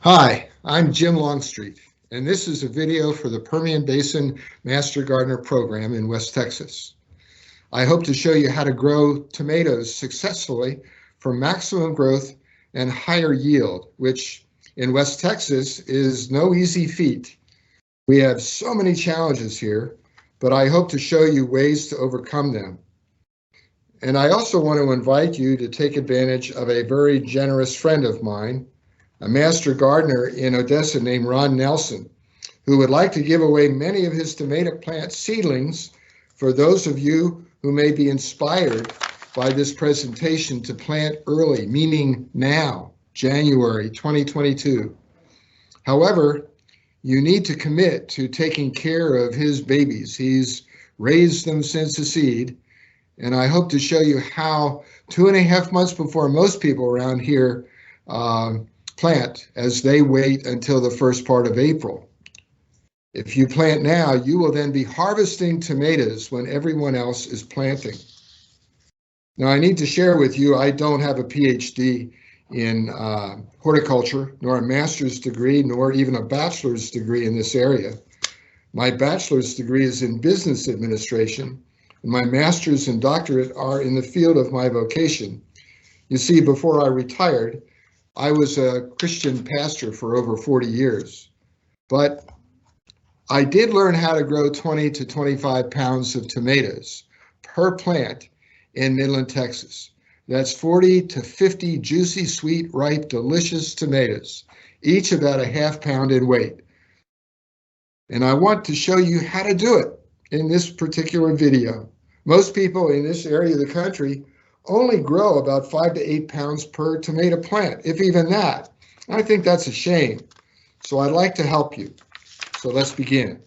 Hi, I'm Jim Longstreet, and this is a video for the Permian Basin Master Gardener Program in West Texas. I hope to show you how to grow tomatoes successfully for maximum growth and higher yield, which in West Texas is no easy feat. We have so many challenges here, but I hope to show you ways to overcome them. And I also want to invite you to take advantage of a very generous friend of mine, a master gardener in Odessa named Ron Nelson, who would like to give away many of his tomato plant seedlings for those of you who may be inspired by this presentation to plant early, meaning now, January 2022. However, you need to commit to taking care of his babies. He's raised them since the seed, and I hope to show you how 2.5 months before most people around here plant, as they wait until the first part of April. If you plant now, you will then be harvesting tomatoes when everyone else is planting. Now, I need to share with you, I don't have a PhD in horticulture, nor a master's degree, nor even a bachelor's degree in this area. My bachelor's degree is in business administration, and my master's and doctorate are in the field of my vocation. You see, before I retired, I was a Christian pastor for over 40 years, but I did learn how to grow 20 to 25 pounds of tomatoes per plant in Midland, Texas. That's 40 to 50 juicy, sweet, ripe, delicious tomatoes, each about a ½ pound in weight. And I want to show you how to do it in this particular video. Most people in this area of the country only grow about 5 to 8 pounds per tomato plant, if even that. I think that's a shame. So I'd like to help you. So let's begin.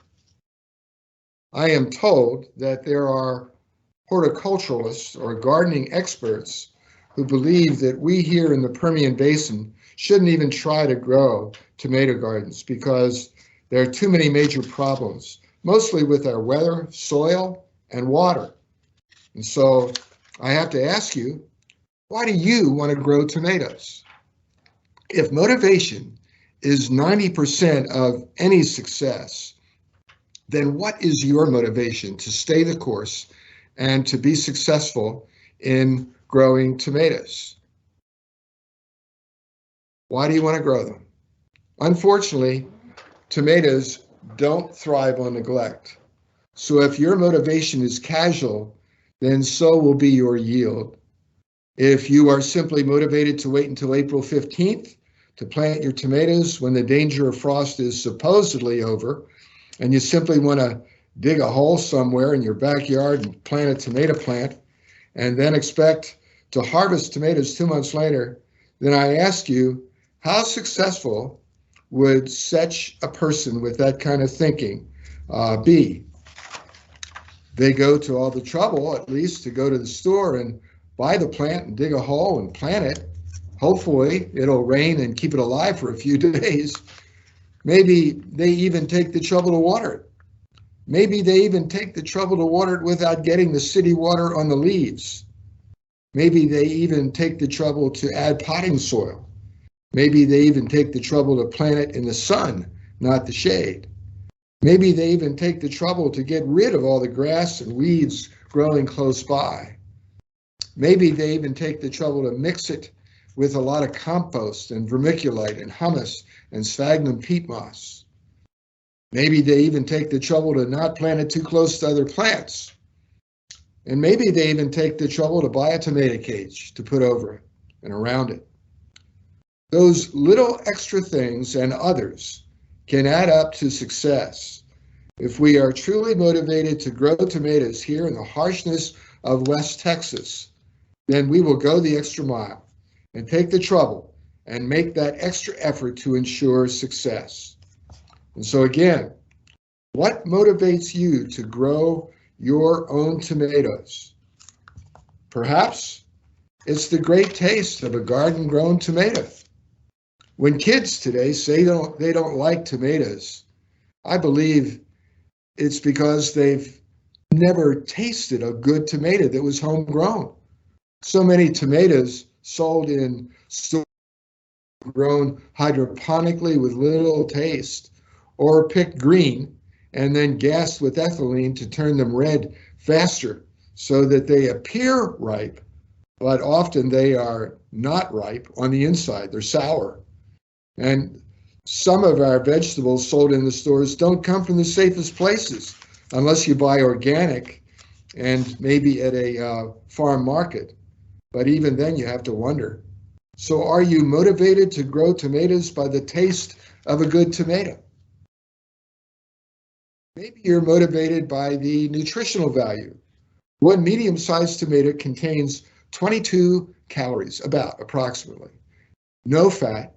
I am told that there are horticulturalists or gardening experts who believe that we here in the Permian Basin shouldn't even try to grow tomato gardens because there are too many major problems, mostly with our weather, soil, and water. And so I have to ask you, why do you want to grow tomatoes? If motivation is 90% of any success, then what is your motivation to stay the course and to be successful in growing tomatoes? Why do you want to grow them? Unfortunately, tomatoes don't thrive on neglect. So if your motivation is casual, then so will be your yield. If you are simply motivated to wait until April 15th to plant your tomatoes when the danger of frost is supposedly over, and you simply want to dig a hole somewhere in your backyard and plant a tomato plant, and then expect to harvest tomatoes 2 months later, then I ask you, how successful would such a person with that kind of thinking be? They go to all the trouble, at least, to go to the store and buy the plant and dig a hole and plant it. Hopefully, it'll rain and keep it alive for a few days. Maybe they even take the trouble to water it. Maybe they even take the trouble to water it without getting the city water on the leaves. Maybe they even take the trouble to add potting soil. Maybe they even take the trouble to plant it in the sun, not the shade. Maybe they even take the trouble to get rid of all the grass and weeds growing close by. Maybe they even take the trouble to mix it with a lot of compost and vermiculite and humus and sphagnum peat moss. Maybe they even take the trouble to not plant it too close to other plants. And maybe they even take the trouble to buy a tomato cage to put over it and around it. Those little extra things and others can add up to success. If we are truly motivated to grow tomatoes here in the harshness of West Texas, then we will go the extra mile and take the trouble and make that extra effort to ensure success. And so again, what motivates you to grow your own tomatoes? Perhaps it's the great taste of a garden-grown tomato. When kids today say they don't like tomatoes, I believe it's because they've never tasted a good tomato that was homegrown. So many tomatoes sold in stores grown hydroponically with little taste, or picked green and then gassed with ethylene to turn them red faster so that they appear ripe, but often they are not ripe on the inside. They're sour. And some of our vegetables sold in the stores don't come from the safest places unless you buy organic and maybe at a farm market. But even then, you have to wonder. So, are you motivated to grow tomatoes by the taste of a good tomato? Maybe you're motivated by the nutritional value. One medium-sized tomato contains 22 calories, about approximately, no fat,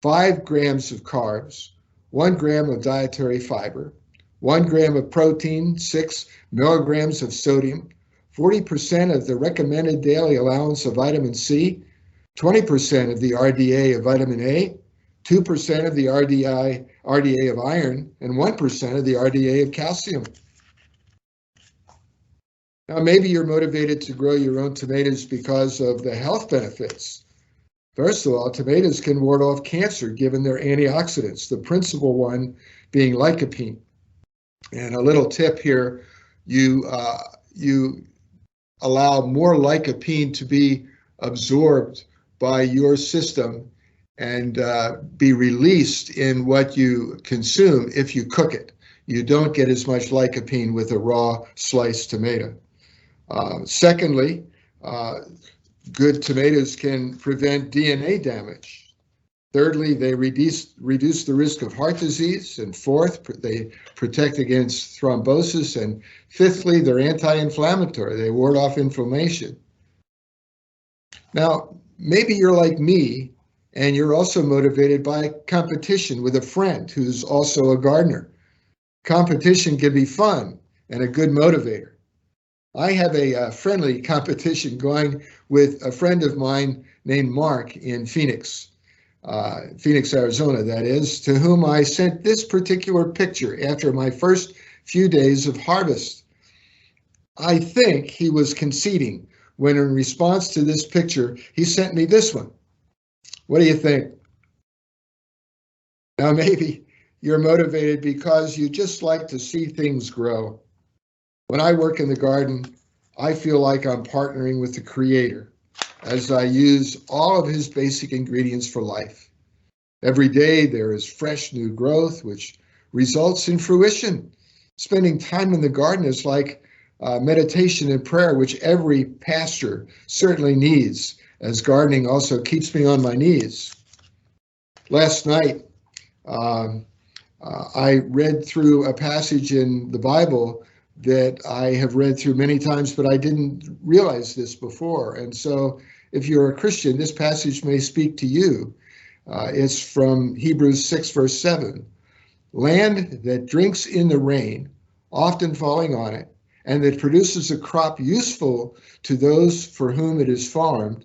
5 grams of carbs, 1 gram of dietary fiber, 1 gram of protein, 6 milligrams of sodium, 40% of the recommended daily allowance of vitamin C, 20% of the RDA of vitamin A, 2% of the RDA of iron, and 1% of the RDA of calcium. Now, maybe you're motivated to grow your own tomatoes because of the health benefits. First of all, tomatoes can ward off cancer given their antioxidants, the principal one being lycopene. And a little tip here, you allow more lycopene to be absorbed by your system and be released in what you consume if you cook it. You don't get as much lycopene with a raw sliced tomato. Secondly, good tomatoes can prevent DNA damage. Thirdly, they reduce the risk of heart disease. And fourth, they protect against thrombosis. And fifthly, they're anti-inflammatory. They ward off inflammation. Now, maybe you're like me, and you're also motivated by competition with a friend who's also a gardener. Competition can be fun and a good motivator. I have a friendly competition going with a friend of mine named Mark in Phoenix, Arizona, that is, to whom I sent this particular picture after my first few days of harvest. I think he was conceding when, in response to this picture, he sent me this one. What do you think? Now, maybe you're motivated because you just like to see things grow. When I work in the garden, I feel like I'm partnering with the Creator as I use all of His basic ingredients for life. Every day there is fresh new growth, which results in fruition. Spending time in the garden is like meditation and prayer, which every pastor certainly needs, as gardening also keeps me on my knees. Last night, I read through a passage in the Bible that I have read through many times, but I didn't realize this before. And so if you're a Christian, this passage may speak to you. It's from Hebrews 6, verse 7. Land that drinks in the rain, often falling on it, and that produces a crop useful to those for whom it is farmed,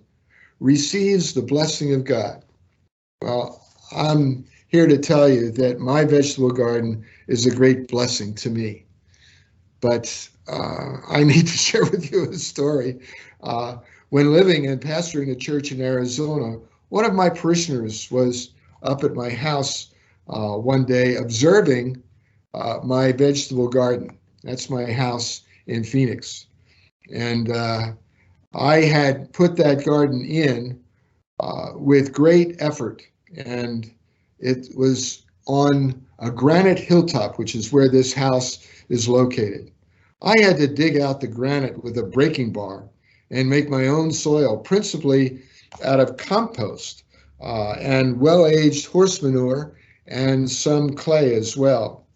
receives the blessing of God. Well, I'm here to tell you that my vegetable garden is a great blessing to me. But I need to share with you a story. When living and pastoring a church in Arizona, one of my parishioners was up at my house one day observing my vegetable garden. That's my house in Phoenix. And I had put that garden in with great effort. And it was on a granite hilltop, which is where this house is located. I had to dig out the granite with a breaking bar and make my own soil, principally out of compost and well-aged horse manure and some clay as well.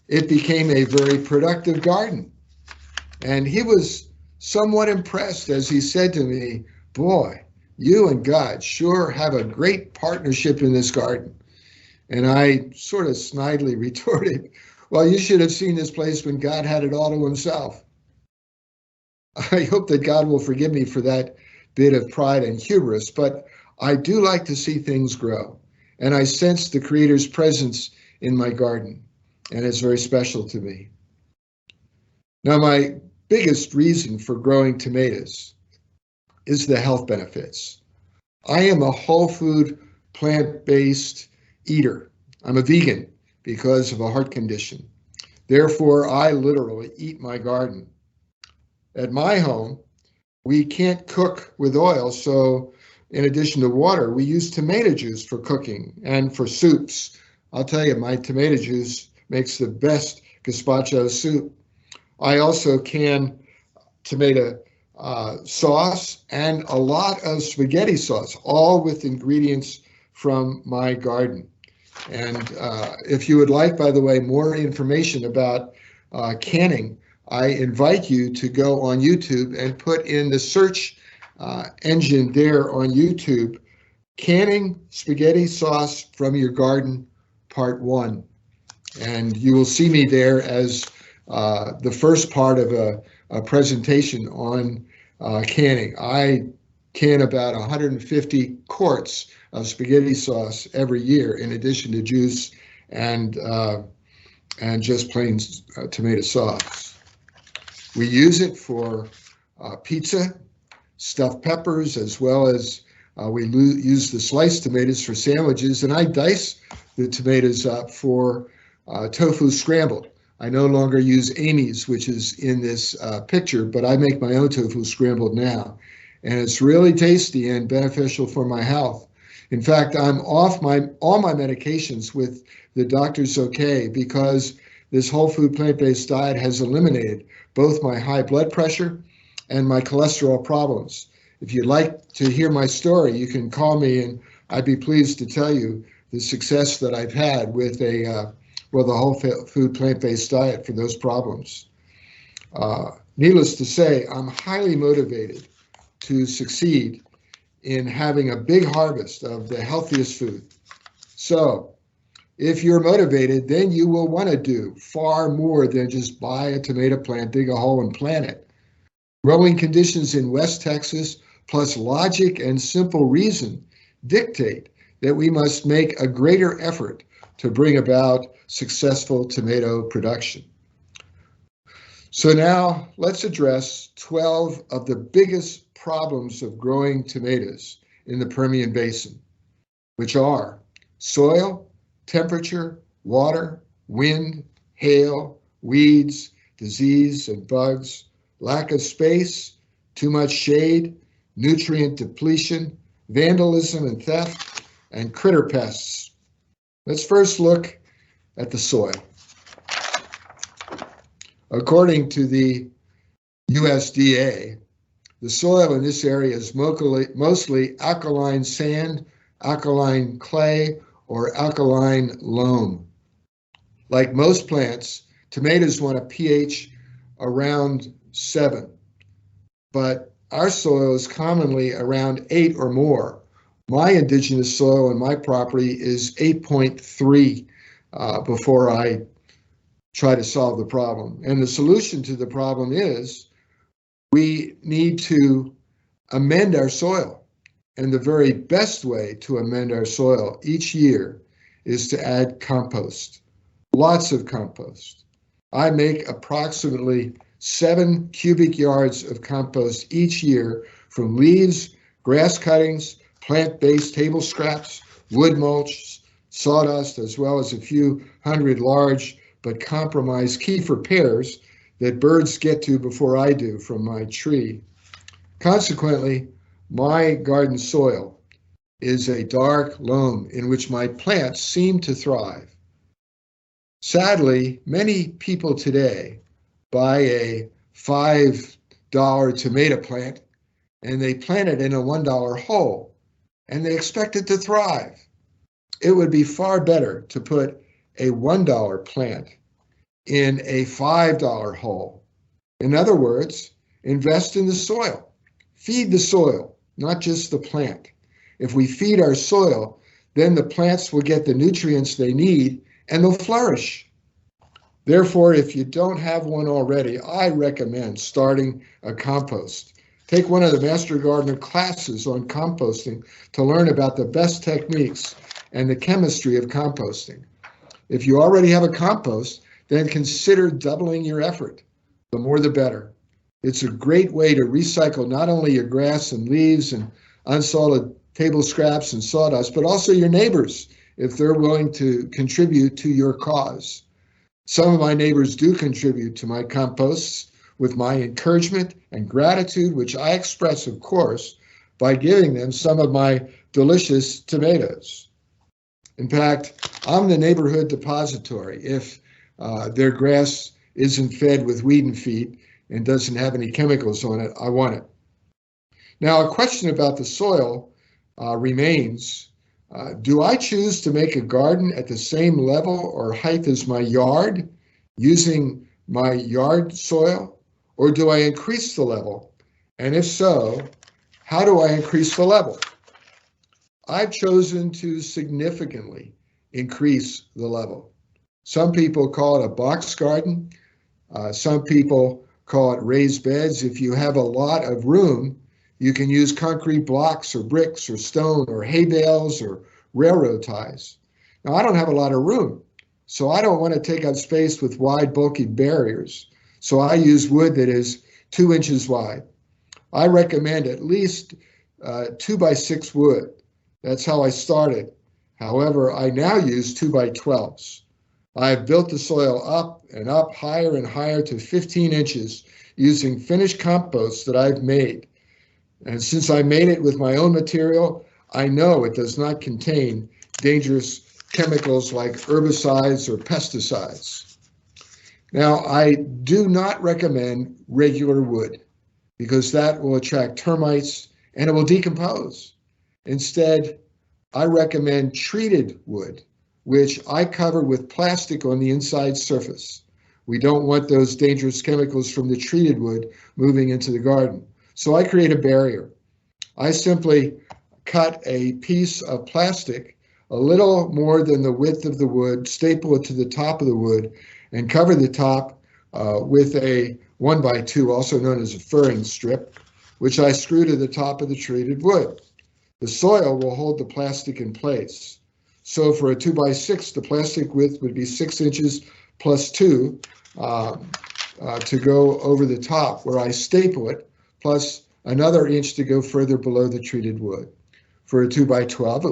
It became a very productive garden. And he was somewhat impressed as he said to me, "Boy, you and God sure have a great partnership in this garden." And I sort of snidely retorted, "Well, you should have seen this place when God had it all to himself." I hope that God will forgive me for that bit of pride and hubris, but I do like to see things grow. And I sense the Creator's presence in my garden, and it's very special to me. Now, my biggest reason for growing tomatoes is the health benefits. I am a whole food plant-based eater. I'm a vegan because of a heart condition. Therefore, I literally eat my garden. At my home, we can't cook with oil, so in addition to water, we use tomato juice for cooking and for soups. I'll tell you, my tomato juice makes the best gazpacho soup. I also can tomato sauce and a lot of spaghetti sauce, all with ingredients from my garden. And if you would like, by the way, more information about canning, I invite you to go on YouTube and put in the search engine there on YouTube, Canning Spaghetti Sauce from Your Garden, Part 1. And you will see me there as the first part of a presentation on canning. I can about 150 quarts of spaghetti sauce every year, in addition to juice and just plain tomato sauce. We use it for pizza, stuffed peppers, as well as we use the sliced tomatoes for sandwiches, and I dice the tomatoes up for tofu scrambled. I no longer use Amy's, which is in this picture, but I make my own tofu scrambled now. And it's really tasty and beneficial for my health. In fact, I'm off all my medications with the doctor's okay, because this whole food plant-based diet has eliminated both my high blood pressure and my cholesterol problems. If you'd like to hear my story, you can call me and I'd be pleased to tell you the success that I've had with the whole food plant-based diet for those problems. Needless to say, I'm highly motivated to succeed in having a big harvest of the healthiest food. So if you're motivated, then you will want to do far more than just buy a tomato plant, dig a hole and plant it. Growing conditions in West Texas, plus logic and simple reason, dictate that we must make a greater effort to bring about successful tomato production. So now let's address 12 of the biggest problems of growing tomatoes in the Permian Basin, which are soil, temperature, water, wind, hail, weeds, disease and bugs, lack of space, too much shade, nutrient depletion, vandalism and theft, and critter pests. Let's first look at the soil. According to the USDA, the soil in this area is mostly alkaline sand, alkaline clay, or alkaline loam. Like most plants, tomatoes want a pH around 7, but our soil is commonly around 8 or more. My indigenous soil in my property is 8.3 before I try to solve the problem. And the solution to the problem is we need to amend our soil. And the very best way to amend our soil each year is to add compost, lots of compost. I make approximately 7 cubic yards of compost each year from leaves, grass cuttings, plant-based table scraps, wood mulch, sawdust, as well as a few hundred large but compromised Kiefer pears that birds get to before I do from my tree. Consequently, my garden soil is a dark loam in which my plants seem to thrive. Sadly, many people today buy a $5 tomato plant and they plant it in a $1 hole and they expect it to thrive. It would be far better to put a $1 plant in a $5 hole. In other words, invest in the soil. Feed the soil, not just the plant. If we feed our soil, then the plants will get the nutrients they need and they'll flourish. Therefore, if you don't have one already, I recommend starting a compost. Take one of the Master Gardener classes on composting to learn about the best techniques and the chemistry of composting. If you already have a compost, then consider doubling your effort. The more the better. It's a great way to recycle not only your grass and leaves and unsalted table scraps and sawdust, but also your neighbors if they're willing to contribute to your cause. Some of my neighbors do contribute to my composts with my encouragement and gratitude, which I express, of course, by giving them some of my delicious tomatoes. In fact, I'm the neighborhood depository. If their grass isn't fed with weed and feed and doesn't have any chemicals on it, I want it. Now, a question about the soil remains. Do I choose to make a garden at the same level or height as my yard using my yard soil, or do I increase the level? And if so, how do I increase the level? I've chosen to significantly increase the level. Some people call it a box garden. Some people call it raised beds. If you have a lot of room, you can use concrete blocks or bricks or stone or hay bales or railroad ties. Now, I don't have a lot of room, so I don't want to take up space with wide, bulky barriers. So I use wood that is 2 inches wide. I recommend at least 2x6 wood. That's how I started. However, I now use 2x12s. I've built the soil up and up higher and higher to 15 inches using finished compost that I've made. And since I made it with my own material, I know it does not contain dangerous chemicals like herbicides or pesticides. Now, I do not recommend regular wood because that will attract termites and it will decompose. Instead, I recommend treated wood, which I cover with plastic on the inside surface. We don't want those dangerous chemicals from the treated wood moving into the garden. So I create a barrier. I simply cut a piece of plastic a little more than the width of the wood, staple it to the top of the wood, and cover the top with a 1x2, also known as a furring strip, which I screw to the top of the treated wood. The soil will hold the plastic in place. So for a 2x6, the plastic width would be 6 inches plus 2 to go over the top, where I staple it, plus another inch to go further below the treated wood. For a 2x12,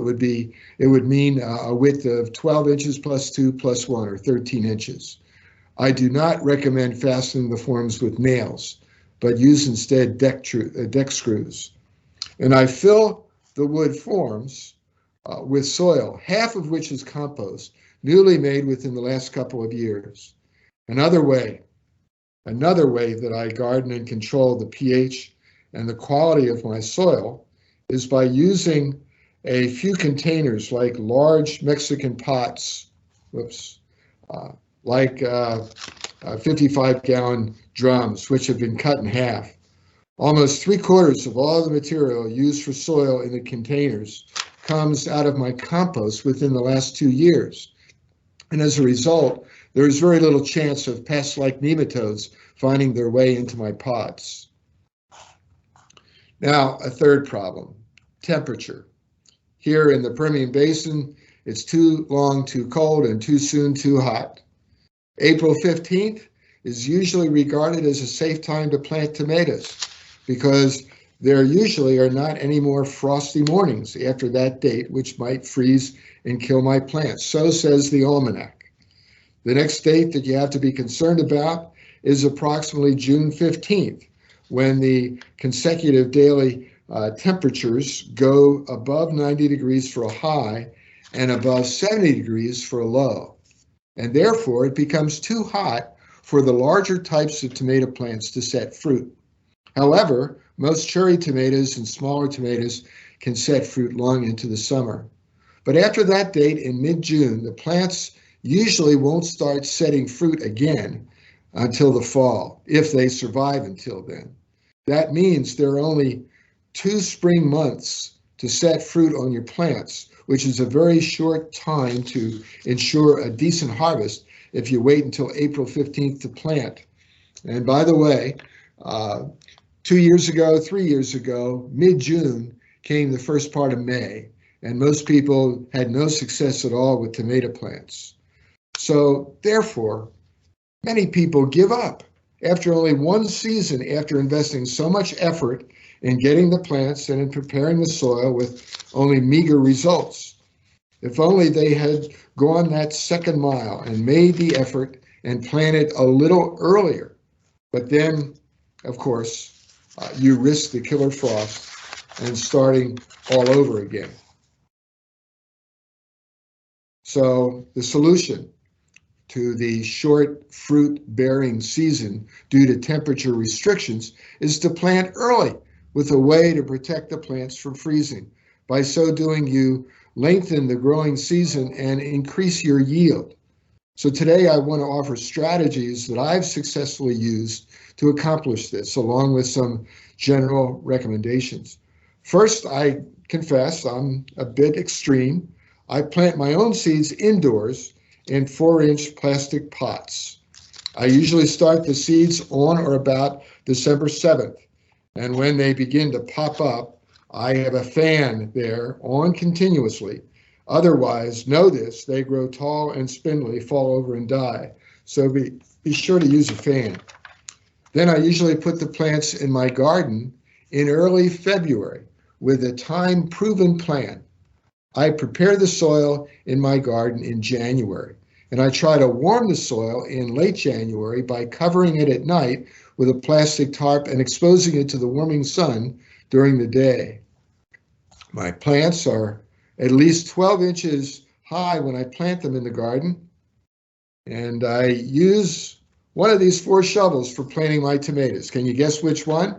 it would mean a width of 12 inches plus 2 plus 1, or 13 inches. I do not recommend fastening the forms with nails, but use instead deck screws. And I fill the wood forms with soil, half of which is compost, newly made within the last couple of years. Another way that I garden and control the pH and the quality of my soil is by using a few containers like large Mexican pots, like 55-gallon drums, which have been cut in half. Almost 3/4 of all the material used for soil in the containers comes out of my compost within the last 2 years. And as a result, there is very little chance of pests like nematodes finding their way into my pots. Now, a third problem, temperature. Here in the Permian Basin, it's too long too cold and too soon too hot. April 15th is usually regarded as a safe time to plant tomatoes because there usually are not any more frosty mornings after that date, which might freeze and kill my plants. So says the almanac. The next date that you have to be concerned about is approximately June 15th, when the consecutive daily temperatures go above 90 degrees for a high and above 70 degrees for a low. And therefore, it becomes too hot for the larger types of tomato plants to set fruit. However, most cherry tomatoes and smaller tomatoes can set fruit long into the summer. But after that date in mid-June, the plants usually won't start setting fruit again until the fall, if they survive until then. That means there are only 2 spring months to set fruit on your plants, which is a very short time to ensure a decent harvest if you wait until April 15th to plant. And by the way, 3 years ago, mid-June came the first part of May, and most people had no success at all with tomato plants. So therefore, many people give up after only one season after investing so much effort in getting the plants and in preparing the soil with only meager results. If only they had gone that second mile and made the effort and planted a little earlier. But then, of course, you risk the killer frost and starting all over again. So the solution to the short fruit bearing season due to temperature restrictions is to plant early with a way to protect the plants from freezing. By so doing, you lengthen the growing season and increase your yield. So today I want to offer strategies that I've successfully used to accomplish this, along with some general recommendations. First, I confess I'm a bit extreme. I plant my own seeds indoors in 4-inch plastic pots. I usually start the seeds on or about December 7th, and when they begin to pop up, I have a fan there on continuously. Otherwise, know this, they grow tall and spindly, fall over and die. So be sure to use a fan. Then I usually put the plants in my garden in early February with a time-proven plan. I prepare the soil in my garden in January, and I try to warm the soil in late January by covering it at night with a plastic tarp and exposing it to the warming sun during the day. My plants are at least 12 inches high when I plant them in the garden, and I use one of these 4 shovels for planting my tomatoes. Can you guess which one?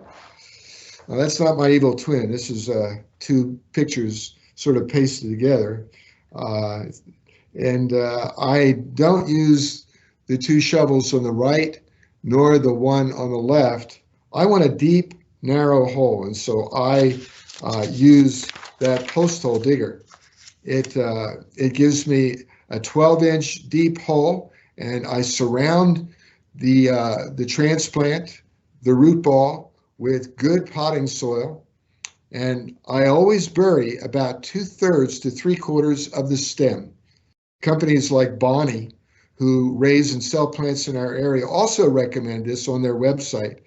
Well, that's not my evil twin. This is 2 pictures sort of pasted together. I don't use the 2 shovels on the right nor the one on the left. I want a deep, narrow hole, and so I use that post hole digger. It gives me a 12-inch deep hole, and I surround the transplant, the root ball, with good potting soil, and I always bury about 2/3 to 3/4 of the stem. Companies like Bonnie, who raise and sell plants in our area, also recommend this on their website.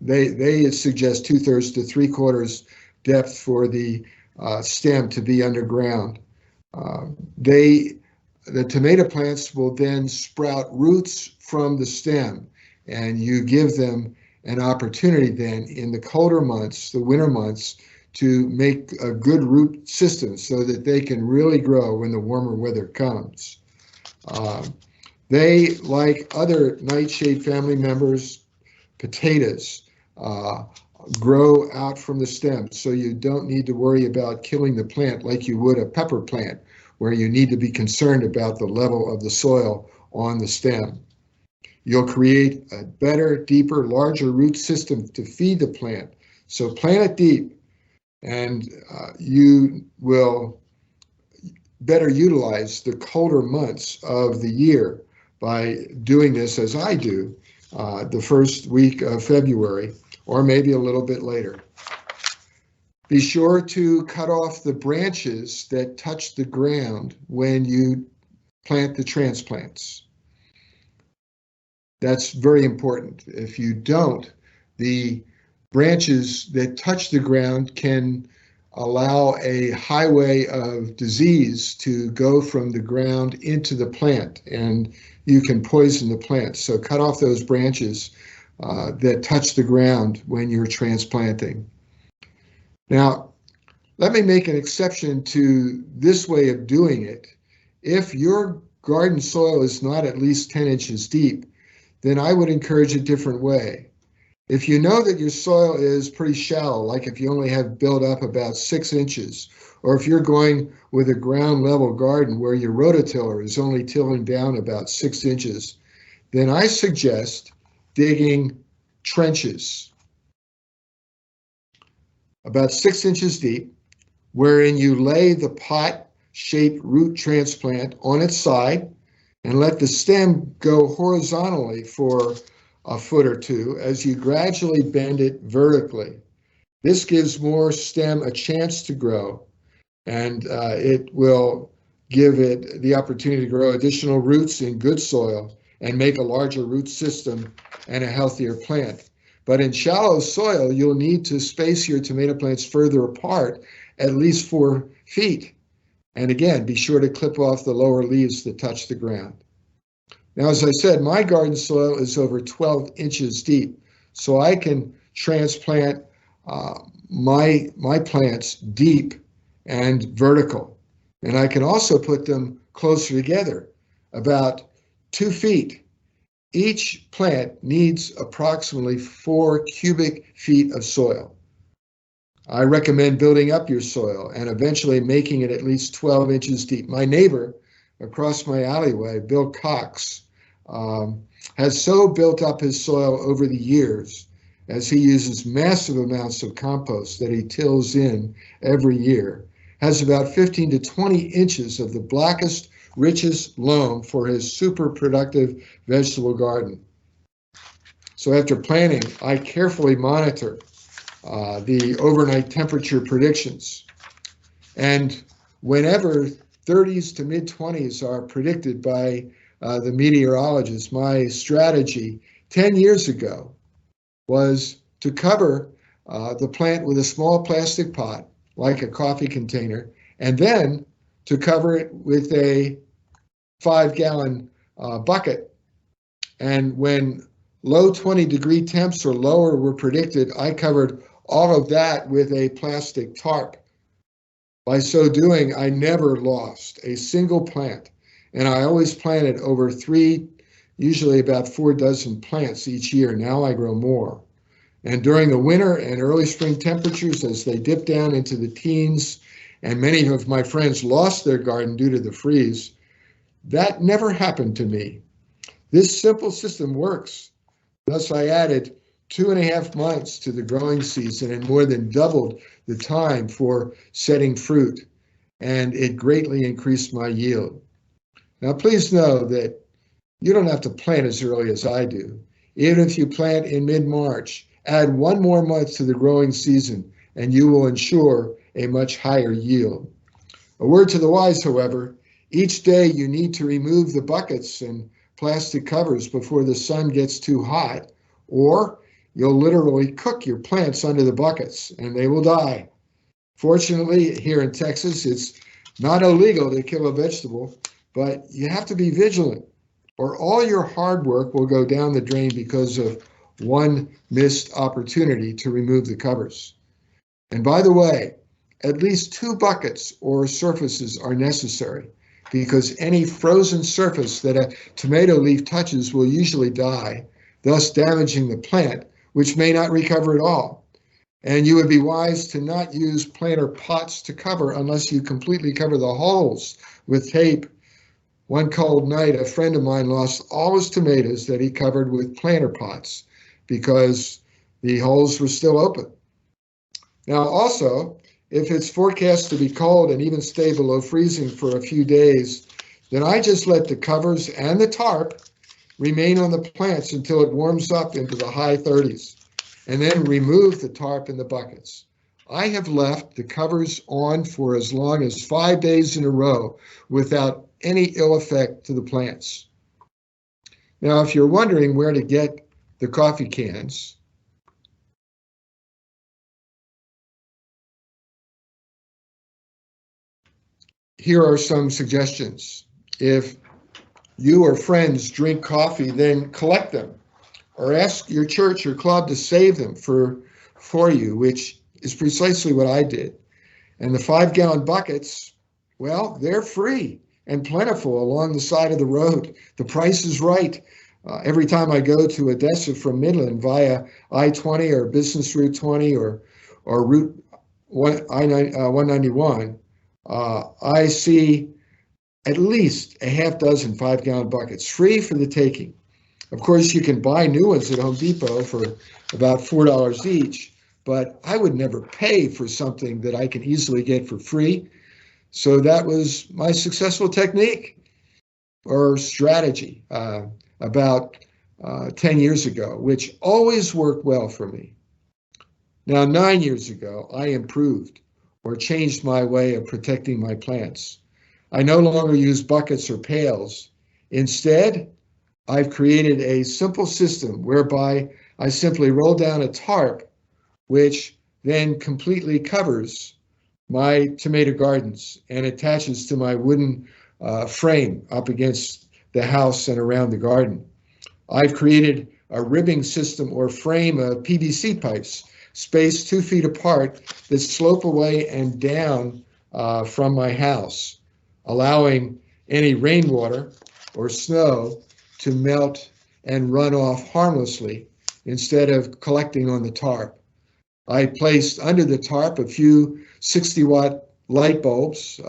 They suggest 2/3 to 3/4 depth for the stem to be underground. The tomato plants will then sprout roots from the stem, and you give them an opportunity then in the colder months, the winter months, to make a good root system so that they can really grow when the warmer weather comes. They, like other nightshade family members, potatoes, grow out from the stem, so you don't need to worry about killing the plant like you would a pepper plant, where you need to be concerned about the level of the soil on the stem. You'll create a better, deeper, larger root system to feed the plant. So plant it deep, and you will better utilize the colder months of the year by doing this as I do the first week of February, or maybe a little bit later. Be sure to cut off the branches that touch the ground when you plant the transplants. That's very important. If you don't, the branches that touch the ground can allow a highway of disease to go from the ground into the plant, and you can poison the plant. So cut off those branches that touch the ground when you're transplanting. Now, let me make an exception to this way of doing it. If your garden soil is not at least 10 inches deep, then I would encourage a different way. If you know that your soil is pretty shallow, like if you only have built up about 6 inches, or if you're going with a ground level garden where your rototiller is only tilling down about 6 inches, then I suggest digging trenches about 6 inches deep, wherein you lay the pot-shaped root transplant on its side and let the stem go horizontally for a foot or 2 as you gradually bend it vertically. This gives more stem a chance to grow, and it will give it the opportunity to grow additional roots in good soil and make a larger root system and a healthier plant. But in shallow soil, you'll need to space your tomato plants further apart, at least 4 feet. And again, be sure to clip off the lower leaves that touch the ground. Now, as I said, my garden soil is over 12 inches deep, so I can transplant my plants deep and vertical. And I can also put them closer together, about 2 feet. Each plant needs approximately 4 cubic feet of soil. I recommend building up your soil and eventually making it at least 12 inches deep. My neighbor across my alleyway, Bill Cox, has so built up his soil over the years, as he uses massive amounts of compost that he tills in every year, has about 15 to 20 inches of the blackest, richest loam for his super productive vegetable garden. So after planting, I carefully monitor the overnight temperature predictions. And whenever 30s to mid-20s are predicted by the meteorologists, my strategy 10 years ago was to cover the plant with a small plastic pot, like a coffee container, and then to cover it with a 5-gallon bucket. And when low 20-degree temps or lower were predicted, I covered all of that with a plastic tarp. By so doing, I never lost a single plant, and I always planted over 3, usually about 4 dozen plants each year. Now I grow more. And during the winter and early spring temperatures, as they dip down into the teens, and many of my friends lost their garden due to the freeze, that never happened to me. This simple system works. Thus, I added 2.5 months to the growing season and more than doubled the time for setting fruit, and it greatly increased my yield. Now, please know that you don't have to plant as early as I do. Even if you plant in mid-March, add 1 more month to the growing season, and you will ensure a much higher yield. A word to the wise, however, each day you need to remove the buckets and plastic covers before the sun gets too hot, or you'll literally cook your plants under the buckets and they will die. Fortunately, here in Texas, it's not illegal to kill a vegetable, but you have to be vigilant, or all your hard work will go down the drain because of one missed opportunity to remove the covers. And by the way, at least 2 buckets or surfaces are necessary, because any frozen surface that a tomato leaf touches will usually die, thus damaging the plant, which may not recover at all. And you would be wise to not use planter pots to cover unless you completely cover the holes with tape. One cold night, a friend of mine lost all his tomatoes that he covered with planter pots because the holes were still open. Now also, if it's forecast to be cold and even stay below freezing for a few days, then I just let the covers and the tarp remain on the plants until it warms up into the high 30s, and then remove the tarp and the buckets. I have left the covers on for as long as 5 days in a row without any ill effect to the plants. Now, if you're wondering where to get the coffee cans, here are some suggestions. If you or friends drink coffee, then collect them, or ask your church or club to save them for you, which is precisely what I did. And the 5-gallon buckets, well, they're free and plentiful along the side of the road. The price is right. Every time I go to Odessa from Midland via I-20 or Business Route 20 or Route 191, I see at least a half dozen 5-gallon buckets free for the taking. Of course, you can buy new ones at Home Depot for about $4 each, but I would never pay for something that I can easily get for free. So that was my successful technique or strategy about 10 years ago, which always worked well for me. Now, 9 years ago, I improved or changed my way of protecting my plants. I no longer use buckets or pails. Instead, I've created a simple system whereby I simply roll down a tarp, which then completely covers my tomato gardens and attaches to my wooden frame up against the house and around the garden. I've created a ribbing system or frame of PVC pipes spaced 2 feet apart that slope away and down from my house, allowing any rainwater or snow to melt and run off harmlessly instead of collecting on the tarp. I placed under the tarp a few 60-watt light bulbs,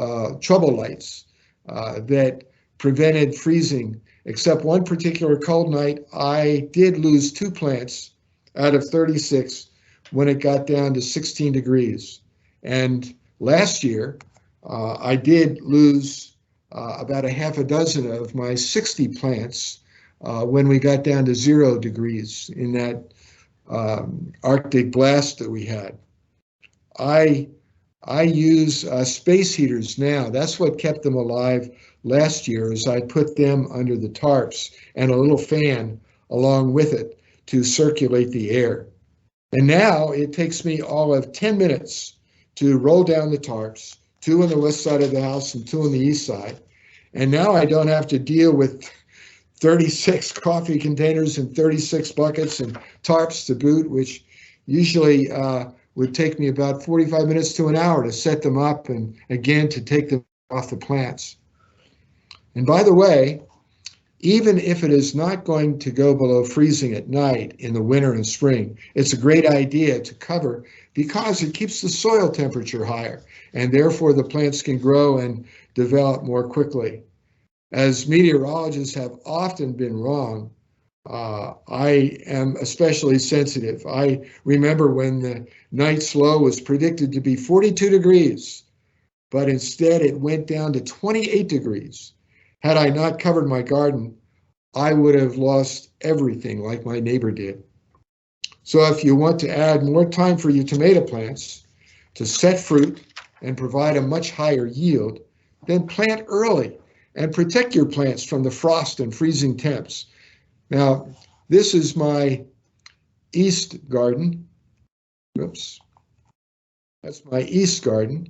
trouble lights, that prevented freezing. Except one particular cold night, I did lose 2 plants out of 36 when it got down to 16 degrees. And last year, I did lose about a half a dozen of my 60 plants when we got down to 0 degrees in that Arctic blast that we had. I use space heaters now. That's what kept them alive last year, is I put them under the tarps and a little fan along with it to circulate the air. And now it takes me all of 10 minutes to roll down the tarps, 2 on the west side of the house and 2 on the east side. And now I don't have to deal with 36 coffee containers and 36 buckets and tarps to boot, which usually would take me about 45 minutes to an hour to set them up and again to take them off the plants. And by the way, even if it is not going to go below freezing at night in the winter and spring, it's a great idea to cover because it keeps the soil temperature higher and therefore the plants can grow and develop more quickly. As meteorologists have often been wrong, I am especially sensitive. I remember when the night's low was predicted to be 42 degrees, but instead it went down to 28 degrees. Had I not covered my garden, I would have lost everything like my neighbor did. So if you want to add more time for your tomato plants to set fruit and provide a much higher yield, then plant early and protect your plants from the frost and freezing temps. Now, this is my east garden. Oops. That's my east garden.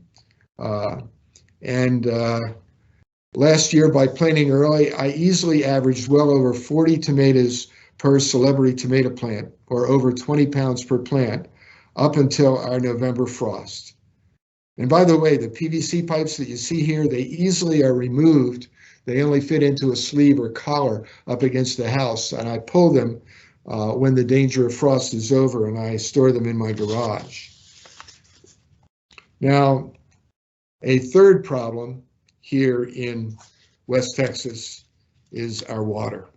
Last year, by planting early, I easily averaged well over 40 tomatoes per celebrity tomato plant, or over 20 pounds per plant, up until our November frost. And by the way, the PVC pipes that you see here, they easily are removed. They only fit into a sleeve or collar up against the house, and I pull them when the danger of frost is over, and I store them in my garage. Now, a third problem here in West Texas is our water.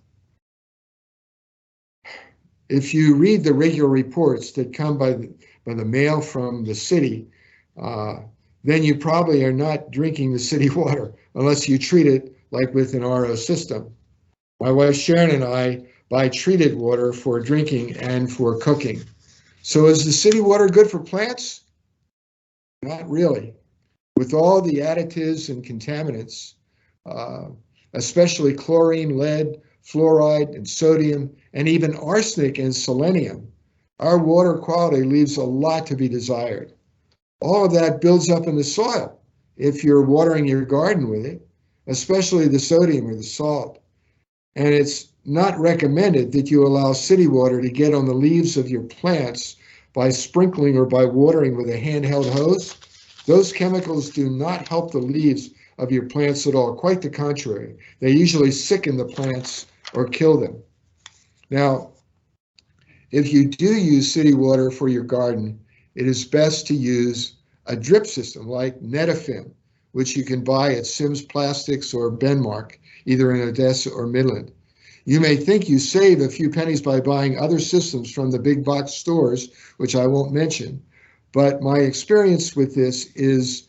If you read the regular reports that come by the mail from the city, then you probably are not drinking the city water unless you treat it like with an RO system. My wife Sharon and I buy treated water for drinking and for cooking. So is the city water good for plants? Not really. With all the additives and contaminants, especially chlorine, lead, fluoride, and sodium, and even arsenic and selenium, our water quality leaves a lot to be desired. All of that builds up in the soil if you're watering your garden with it, especially the sodium or the salt. And it's not recommended that you allow city water to get on the leaves of your plants by sprinkling or by watering with a handheld hose. Those chemicals do not help the leaves of your plants at all. Quite the contrary. They usually sicken the plants or kill them. Now, if you do use city water for your garden, it is best to use a drip system like Netafim, which you can buy at Sims Plastics or Benmark, either in Odessa or Midland. You may think you save a few pennies by buying other systems from the big box stores, which I won't mention, but my experience with this is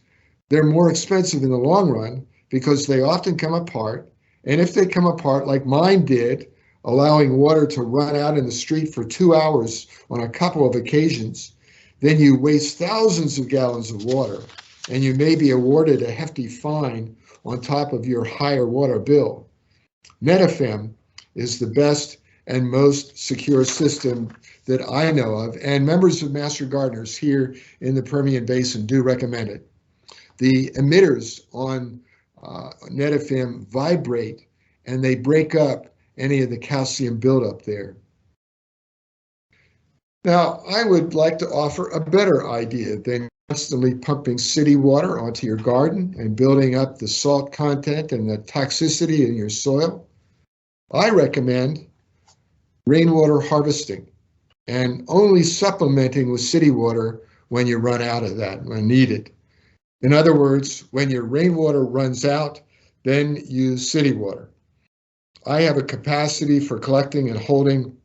they're more expensive in the long run because they often come apart. And if they come apart like mine did, allowing water to run out in the street for 2 hours on a couple of occasions, then you waste thousands of gallons of water and you may be awarded a hefty fine on top of your higher water bill. Netafim is the best and most secure system that I know of, and members of Master Gardeners here in the Permian Basin do recommend it. The emitters on NetFM vibrate, and they break up any of the calcium buildup there. Now, I would like to offer a better idea than constantly pumping city water onto your garden and building up the salt content and the toxicity in your soil. I recommend rainwater harvesting and only supplementing with city water when you run out of that, when needed. In other words, when your rainwater runs out, then use city water. I have a capacity for collecting and holding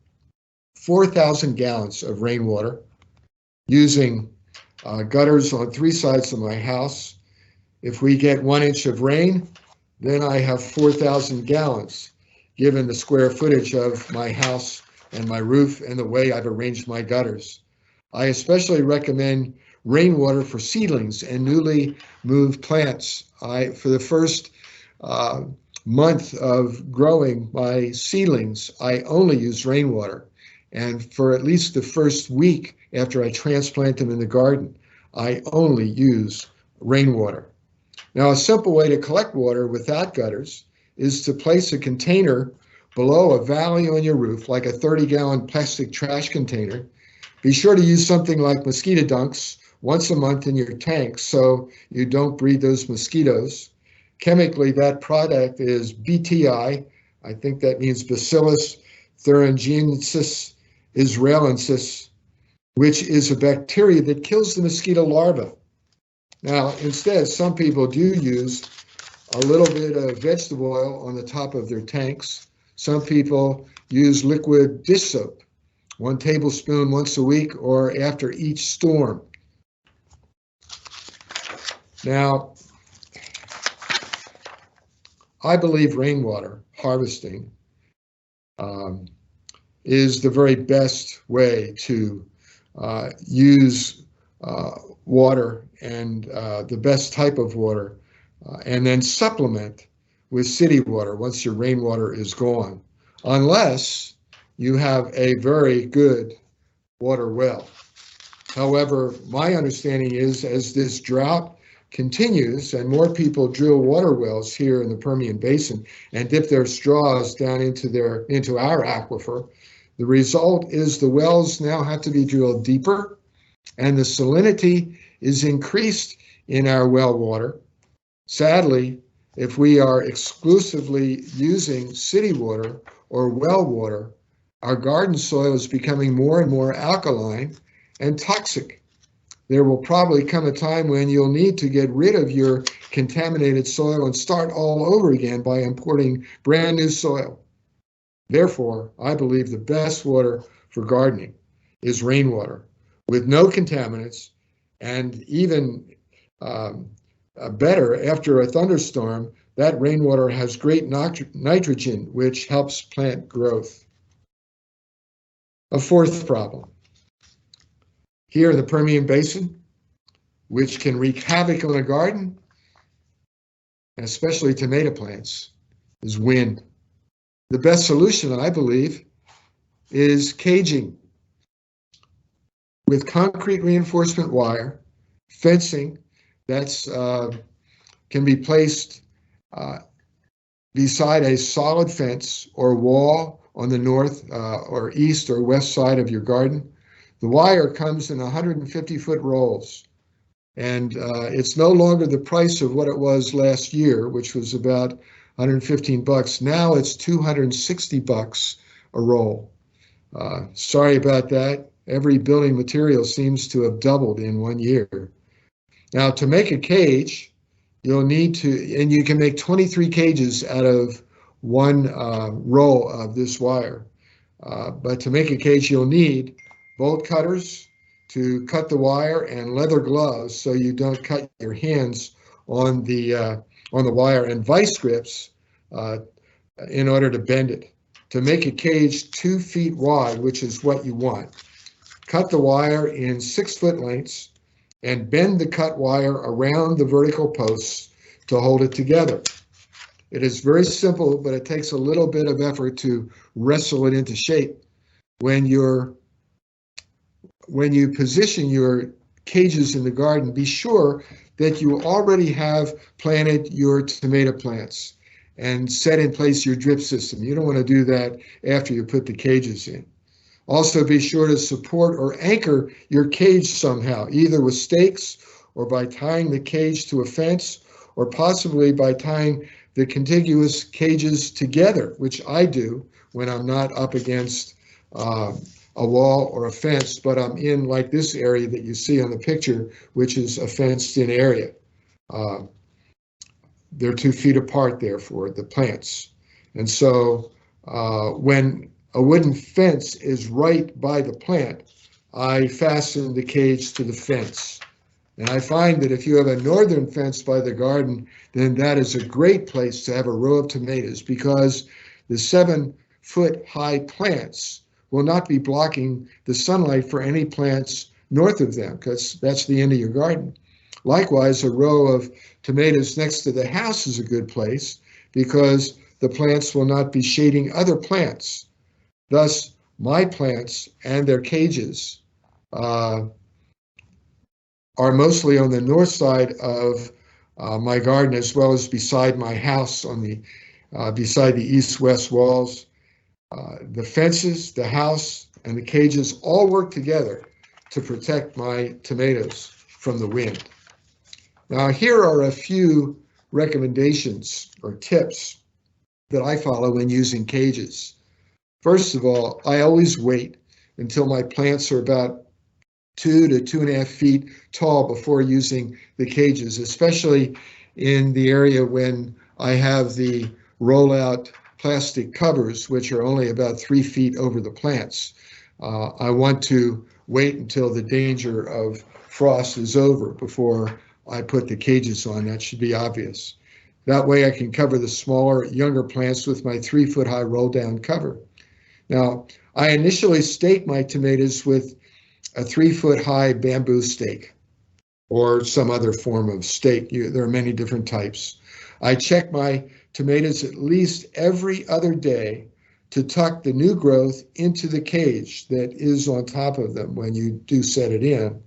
4,000 gallons of rainwater using gutters on 3 sides of my house. If we get 1 inch of rain, then I have 4,000 gallons, given the square footage of my house and my roof and the way I've arranged my gutters. I especially recommend rainwater for seedlings and newly moved plants. For the first month of growing my seedlings, I only use rainwater. And for at least the first week after I transplant them in the garden, I only use rainwater. Now, a simple way to collect water without gutters is to place a container below a valley on your roof, like a 30-gallon plastic trash container. Be sure to use something like mosquito dunks once a month in your tank so you don't breed those mosquitoes. Chemically, that product is BTI. I think that means Bacillus thuringiensis israelensis, which is a bacteria that kills the mosquito larvae. Now, instead, some people do use a little bit of vegetable oil on the top of their tanks. Some people use liquid dish soap, 1 tablespoon once a week or after each storm. Now, I believe rainwater harvesting is the very best way to use water and the best type of water, and then supplement with city water once your rainwater is gone, unless you have a very good water well. However, my understanding is as this drought continues and more people drill water wells here in the Permian Basin and dip their straws down into our aquifer, the result is the wells now have to be drilled deeper, and the salinity is increased in our well water. Sadly, if we are exclusively using city water or well water, our garden soil is becoming more and more alkaline and toxic. There will probably come a time when you'll need to get rid of your contaminated soil and start all over again by importing brand new soil. Therefore, I believe the best water for gardening is rainwater with no contaminants, and even better, after a thunderstorm, that rainwater has great nitrogen, which helps plant growth. A fourth problem. Here in the Permian Basin, which can wreak havoc on a garden, and especially tomato plants, is wind. The best solution, I believe, is caging with concrete reinforcement wire, fencing that's can be placed beside a solid fence or wall on the north or east or west side of your garden. The wire comes in 150-foot rolls, and it's no longer the price of what it was last year, which was about $115. Now it's $260 a roll. Sorry about that. Every building material seems to have doubled in 1 year. Now, to make a cage, you'll need to, and you can make 23 cages out of 1 roll of this wire. But to make a cage, you'll need bolt cutters to cut the wire and leather gloves so you don't cut your hands on the wire, and vice grips in order to bend it. To make a cage 2 feet wide, which is what you want, cut the wire in 6-foot lengths and bend the cut wire around the vertical posts to hold it together. It is very simple, but it takes a little bit of effort to wrestle it into shape. When you position your cages in the garden, be sure that you already have planted your tomato plants and set in place your drip system. You don't want to do that after you put the cages in. Also, be sure to support or anchor your cage somehow, either with stakes or by tying the cage to a fence, or possibly by tying the contiguous cages together, which I do when I'm not up against a wall or a fence, but I'm in like this area that you see on the picture, which is a fenced-in area. They're 2 feet apart there for the plants. And so when a wooden fence is right by the plant, I fasten the cage to the fence. And I find that if you have a northern fence by the garden, then that is a great place to have a row of tomatoes, because the 7-foot-high plants will not be blocking the sunlight for any plants north of them, because that's the end of your garden. Likewise, a row of tomatoes next to the house is a good place, because the plants will not be shading other plants. Thus, my plants and their cages are mostly on the north side of my garden, as well as beside my house on the beside the east-west walls. The fences, the house, and the cages all work together to protect my tomatoes from the wind. Now, here are a few recommendations or tips that I follow when using cages. First of all, I always wait until my plants are about 2 to 2.5 feet tall before using the cages, especially in the area when I have the rollout plastic covers, which are only about 3 feet over the plants. I want to wait until the danger of frost is over before I put the cages on. That should be obvious. That way I can cover the smaller, younger plants with my 3-foot-high roll-down cover. Now, I initially stake my tomatoes with a 3-foot-high bamboo stake or some other form of stake. There are many different types. I check my tomatoes at least every other day to tuck the new growth into the cage that is on top of them when you do set it in.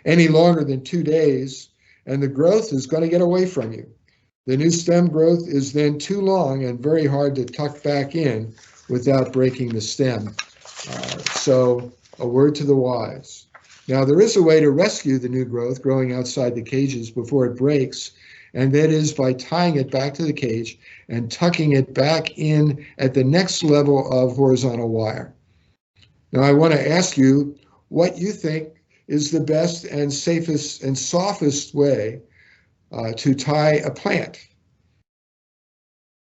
Any longer than 2 days, and the growth is going to get away from you. The new stem growth is then too long and very hard to tuck back in without breaking the stem. So a word to the wise. Now, there is a way to rescue the new growth growing outside the cages before it breaks, and that is by tying it back to the cage and tucking it back in at the next level of horizontal wire. Now, I want to ask you what you think is the best and safest and softest way to tie a plant.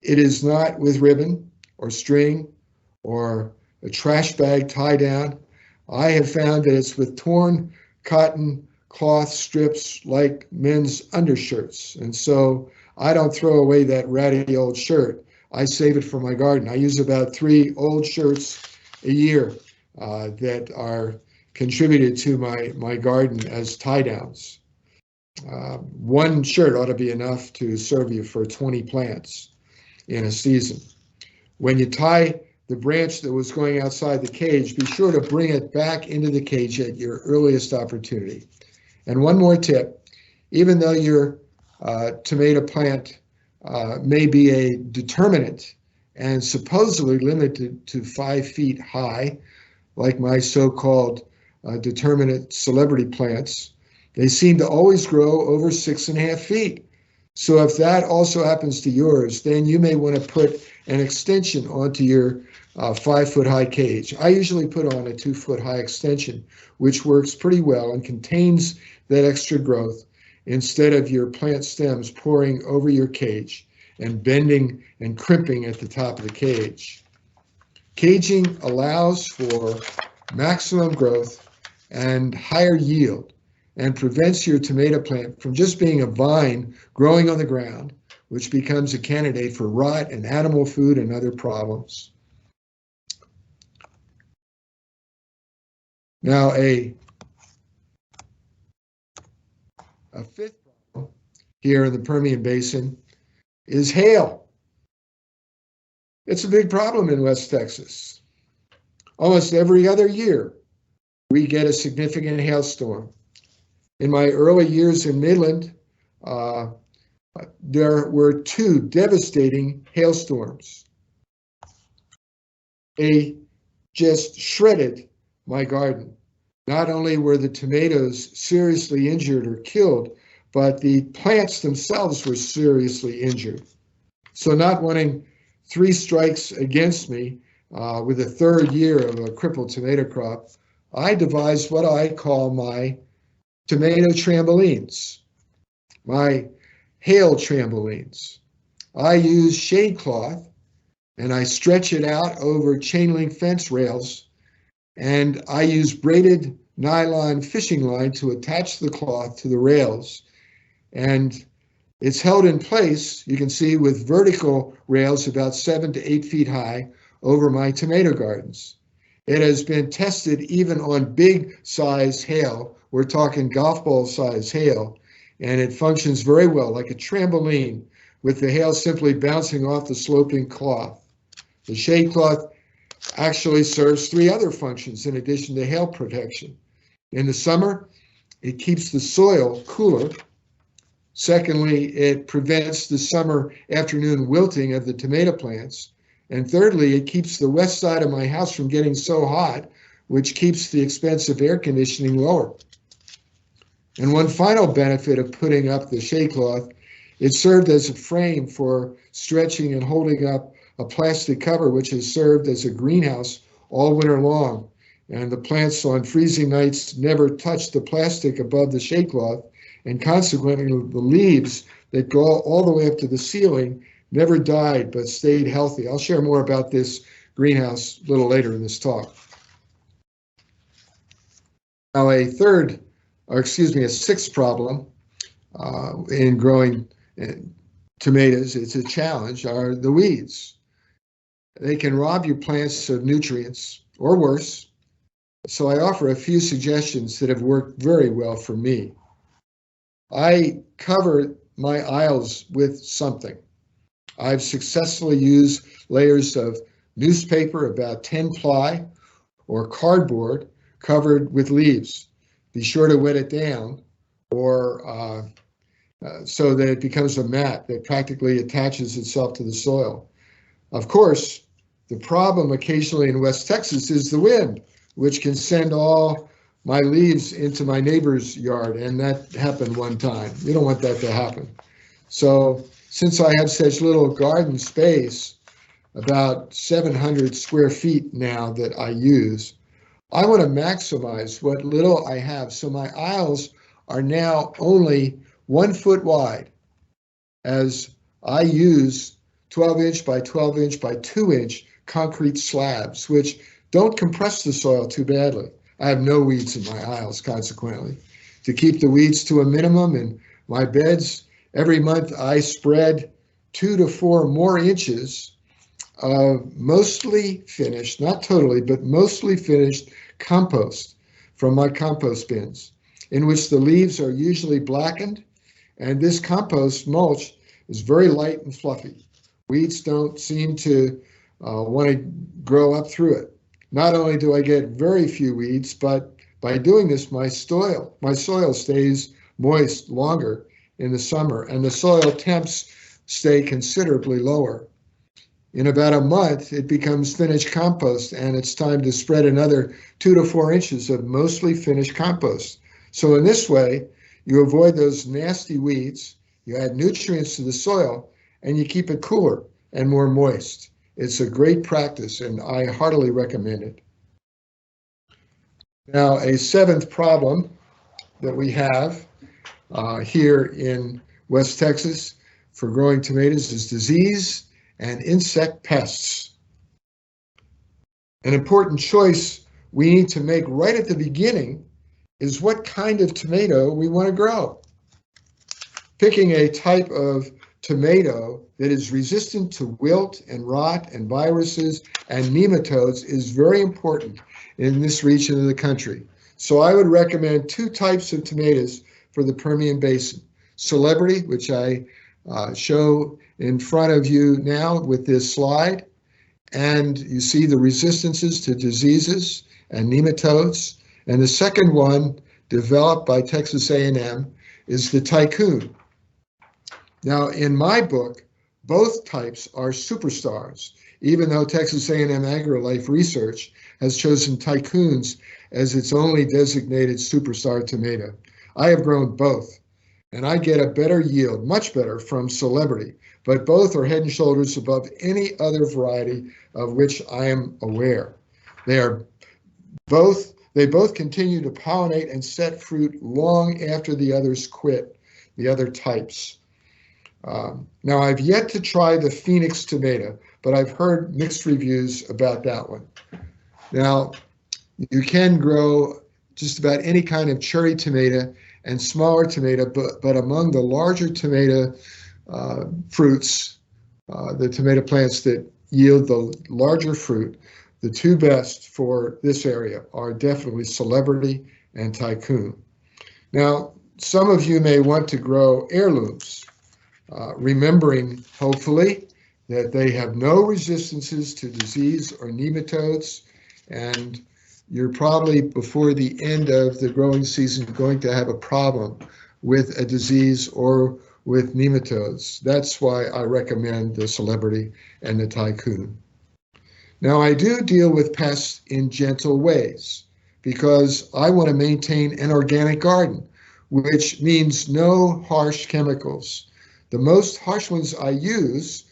It is not with ribbon or string or a trash bag tie down. I have found that it's with torn cotton cloth strips like men's undershirts. And so I don't throw away that ratty old shirt. I save it for my garden. I use about 3 old shirts a year that are contributed to my garden as tie downs. 1 shirt ought to be enough to serve you for 20 plants in a season. When you tie the branch that was going outside the cage, be sure to bring it back into the cage at your earliest opportunity. And one more tip, even though your tomato plant may be a determinate and supposedly limited to 5 feet high, like my so-called determinate celebrity plants, they seem to always grow over 6.5 feet. So if that also happens to yours, then you may want to put an extension onto your 5-foot-high cage. I usually put on a 2-foot-high extension, which works pretty well and contains that extra growth instead of your plant stems pouring over your cage and bending and crimping at the top of the cage. Caging allows for maximum growth and higher yield and prevents your tomato plant from just being a vine growing on the ground, which becomes a candidate for rot and animal food and other problems. Now, a 5th problem here in the Permian Basin is hail. It's a big problem in West Texas. Almost every other year, we get a significant hailstorm. In my early years in Midland, there were 2 devastating hailstorms. They just shredded my garden. Not only were the tomatoes seriously injured or killed, but the plants themselves were seriously injured. So not wanting 3 strikes against me with a 3rd year of a crippled tomato crop, I devised what I call my tomato trampolines, my hail trampolines. I use shade cloth and I stretch it out over chain link fence rails, and I use braided nylon fishing line to attach the cloth to the rails. And it's held in place, you can see, with vertical rails about 7 to 8 feet high over my tomato gardens. It has been tested even on big size hail. We're talking golf ball size hail, and it functions very well like a trampoline with the hail simply bouncing off the sloping cloth. The shade cloth actually serves 3 other functions in addition to hail protection. In the summer, it keeps the soil cooler. Secondly, it prevents the summer afternoon wilting of the tomato plants. And thirdly, it keeps the west side of my house from getting so hot, which keeps the expense of air conditioning lower. And one final benefit of putting up the shade cloth, it served as a frame for stretching and holding up a plastic cover, which has served as a greenhouse all winter long. And the plants on freezing nights never touch the plastic above the shade cloth, and consequently the leaves that go all the way up to the ceiling never died but stayed healthy. I'll share more about this greenhouse a little later in this talk. Now a 6th problem in growing tomatoes, it's a challenge, are the weeds. They can rob your plants of nutrients or worse. So I offer a few suggestions that have worked very well for me. I cover my aisles with something. I've successfully used layers of newspaper, about 10 ply, or cardboard covered with leaves. Be sure to wet it down, or so that it becomes a mat that practically attaches itself to the soil. Of course, the problem occasionally in West Texas is the wind, which can send all my leaves into my neighbor's yard, and that happened one time. You don't want that to happen. So since I have such little garden space, about 700 square feet now that I use, I want to maximize what little I have. So my aisles are now only 1 foot wide, as I use 12-inch by 12-inch by 2-inch concrete slabs, which don't compress the soil too badly. I have no weeds in my aisles, consequently. To keep the weeds to a minimum in my beds, every month I spread 2 to 4 more inches of mostly finished, not totally, but mostly finished compost from my compost bins, in which the leaves are usually blackened, and this compost mulch is very light and fluffy. Weeds don't seem to want to grow up through it. Not only do I get very few weeds, but by doing this, my soil stays moist longer in the summer, and the soil temps stay considerably lower. In about a month, it becomes finished compost, and it's time to spread another 2 to 4 inches of mostly finished compost. So in this way, you avoid those nasty weeds, you add nutrients to the soil, and you keep it cooler and more moist. It's a great practice, and I heartily recommend it. Now, a 7th problem that we have here in West Texas for growing tomatoes is disease and insect pests. An important choice we need to make right at the beginning is what kind of tomato we want to grow. Picking a type of tomato that is resistant to wilt and rot and viruses and nematodes is very important in this region of the country. So I would recommend 2 types of tomatoes for the Permian Basin. Celebrity, which I show in front of you now with this slide, And you see the resistances to diseases and nematodes. And the second one, developed by Texas A&M, is the Tycoon. Now, in my book, both types are superstars, even though Texas A&M AgriLife Research has chosen Tycoons as its only designated superstar tomato. I have grown both, and I get a better yield, much better, from Celebrity, but both are head and shoulders above any other variety of which I am aware. They both continue to pollinate and set fruit long after the others quit, the other types. Now, I've yet to try the Phoenix tomato, but I've heard mixed reviews about that one. Now, you can grow just about any kind of cherry tomato and smaller tomato, but among the larger tomato fruits, the tomato plants that yield the larger fruit, the two best for this area are definitely Celebrity and Tycoon. Now, some of you may want to grow heirlooms, remembering, hopefully, that they have no resistances to disease or nematodes, and you're probably, before the end of the growing season, going to have a problem with a disease or with nematodes. That's why I recommend the Celebrity and the Tycoon. Now, I do deal with pests in gentle ways because I want to maintain an organic garden, which means no harsh chemicals. The most harsh ones I use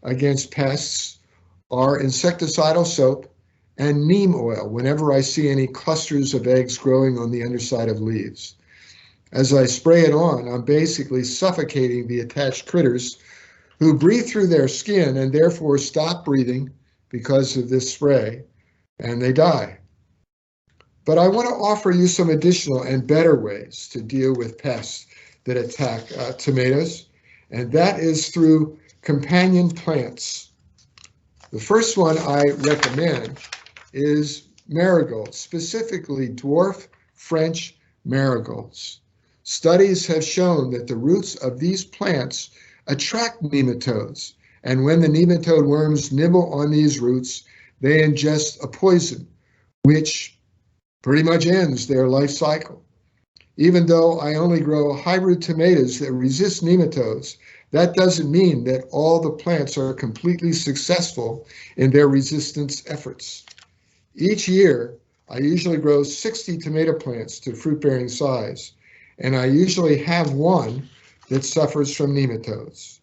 against pests are insecticidal soap and neem oil whenever I see any clusters of eggs growing on the underside of leaves. As I spray it on, I'm basically suffocating the attached critters who breathe through their skin and therefore stop breathing because of this spray, and they die. But I want to offer you some additional and better ways to deal with pests that attack tomatoes, and that is through companion plants. The first one I recommend is marigolds, specifically dwarf French marigolds. Studies have shown that the roots of these plants attract nematodes, and when the nematode worms nibble on these roots, they ingest a poison, which pretty much ends their life cycle. Even though I only grow hybrid tomatoes that resist nematodes, that doesn't mean that all the plants are completely successful in their resistance efforts. Each year, I usually grow 60 tomato plants to fruit-bearing size, and I usually have one that suffers from nematodes.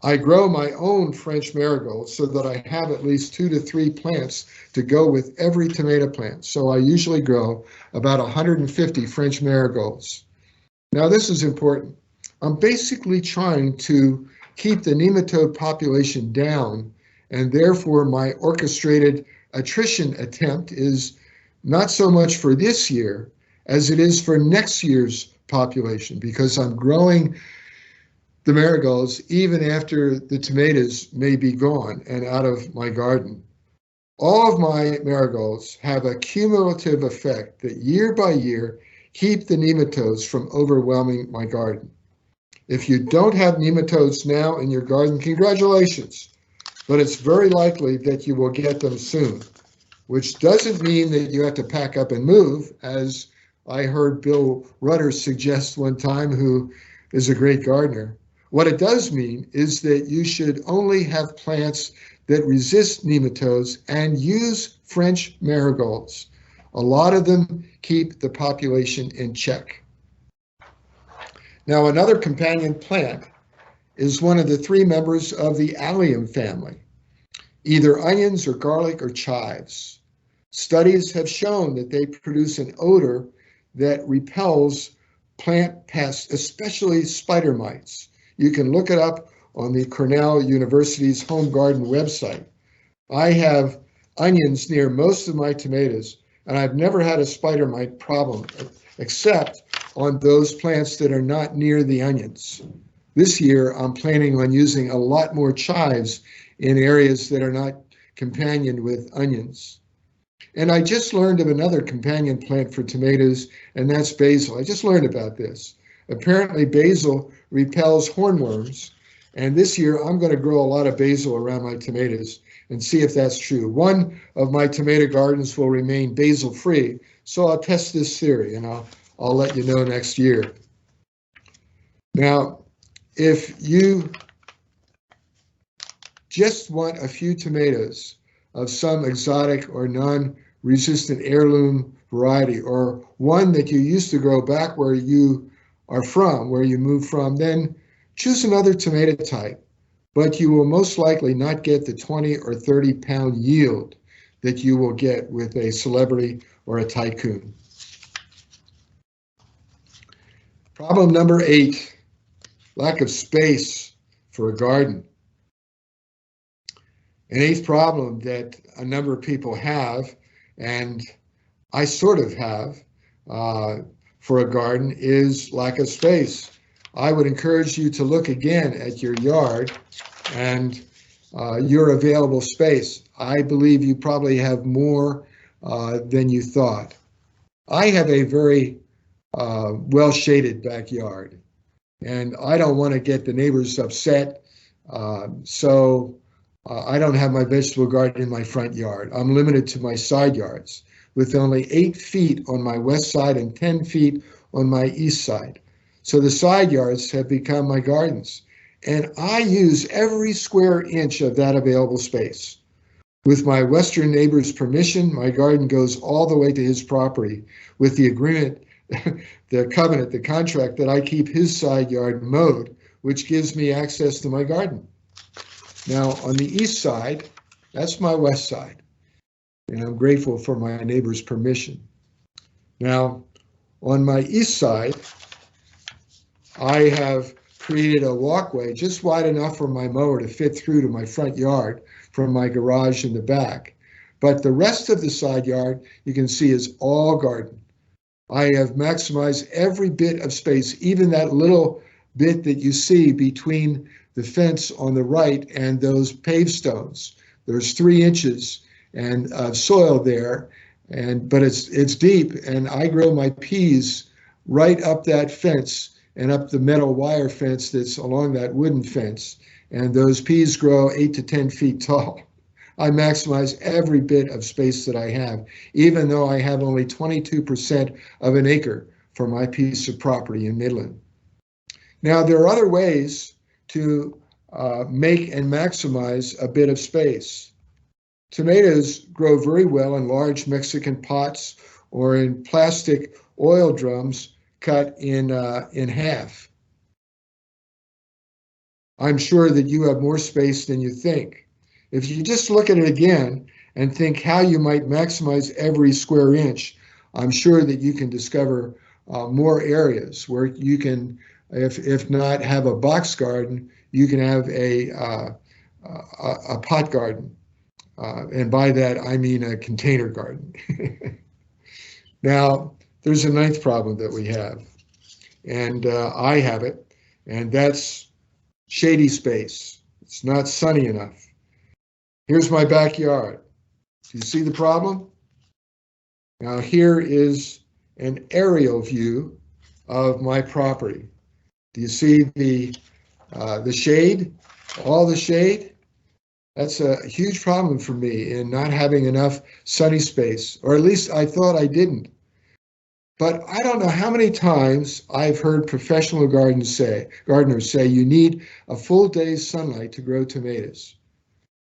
I grow my own French marigolds so that I have at least 2 to 3 plants to go with every tomato plant. So I usually grow about 150 French marigolds. Now this is important. I'm basically trying to keep the nematode population down, and therefore my orchestrated attrition attempt is not so much for this year as it is for next year's population, because I'm growing the marigolds even after the tomatoes may be gone and out of my garden. All of my marigolds have a cumulative effect that year by year keep the nematodes from overwhelming my garden. If you don't have nematodes now in your garden, congratulations, but it's very likely that you will get them soon, which doesn't mean that you have to pack up and move, as I heard Bill Rutter suggest one time, who is a great gardener. What it does mean is that you should only have plants that resist nematodes and use French marigolds. A lot of them keep the population in check. Now, another companion plant is one of the 3 members of the allium family, either onions or garlic or chives. Studies have shown that they produce an odor that repels plant pests, especially spider mites. You can look it up on the Cornell University's home garden website. I have onions near most of my tomatoes, and I've never had a spider mite problem, except on those plants that are not near the onions. This year, I'm planning on using a lot more chives in areas that are not companioned with onions. And I just learned of another companion plant for tomatoes, and that's basil. I just learned about this. Apparently, basil repels hornworms, and this year I'm going to grow a lot of basil around my tomatoes and see if that's true. One of my tomato gardens will remain basil-free, so I'll test this theory, and I'll let you know next year. Now, if you just want a few tomatoes of some exotic or non-resistant heirloom variety, or one that you used to grow back where you are from, where you moved from, then choose another tomato type, but you will most likely not get the 20 or 30 pound yield that you will get with a celebrity or a tycoon. Problem number 8, lack of space for a garden. An 8th problem that a number of people have, and I sort of have for a garden, is lack of space. I would encourage you to look again at your yard and your available space. I believe you probably have more than you thought. I have a very well-shaded backyard, and I don't want to get the neighbors upset, so I don't have my vegetable garden in my front yard. I'm limited to my side yards, with only 8 feet on my west side and 10 feet on my east side. So the side yards have become my gardens, and I use every square inch of that available space. With my western neighbor's permission, my garden goes all the way to his property with the agreement, the covenant, the contract that I keep his side yard mowed, which gives me access to my garden. Now, on the east side, that's my west side, and I'm grateful for my neighbor's permission. Now, on my east side, I have created a walkway just wide enough for my mower to fit through to my front yard from my garage in the back. But the rest of the side yard, you can see, is all garden. I have maximized every bit of space, even that little bit that you see between the fence on the right and those paved stones. There's 3 inches and soil there, but it's deep, and I grow my peas right up that fence and up the metal wire fence that's along that wooden fence, and those peas grow 8 to 10 feet tall. I maximize every bit of space that I have, even though I have only 22% of an acre for my piece of property in Midland. Now, there are other ways to make and maximize a bit of space. Tomatoes grow very well in large Mexican pots or in plastic oil drums cut in half. I'm sure that you have more space than you think. If you just look at it again and think how you might maximize every square inch, I'm sure that you can discover more areas where you can, if not have a box garden, you can have a pot garden. And by that, I mean a container garden. Now, there's a 9th problem that we have, and I have it, and that's shady space. It's not sunny enough. Here's my backyard. Do you see the problem? Now, here is an aerial view of my property. Do you see the shade, all the shade? That's a huge problem for me in not having enough sunny space, or at least I thought I didn't. But I don't know how many times I've heard professional gardeners say you need a full day's sunlight to grow tomatoes.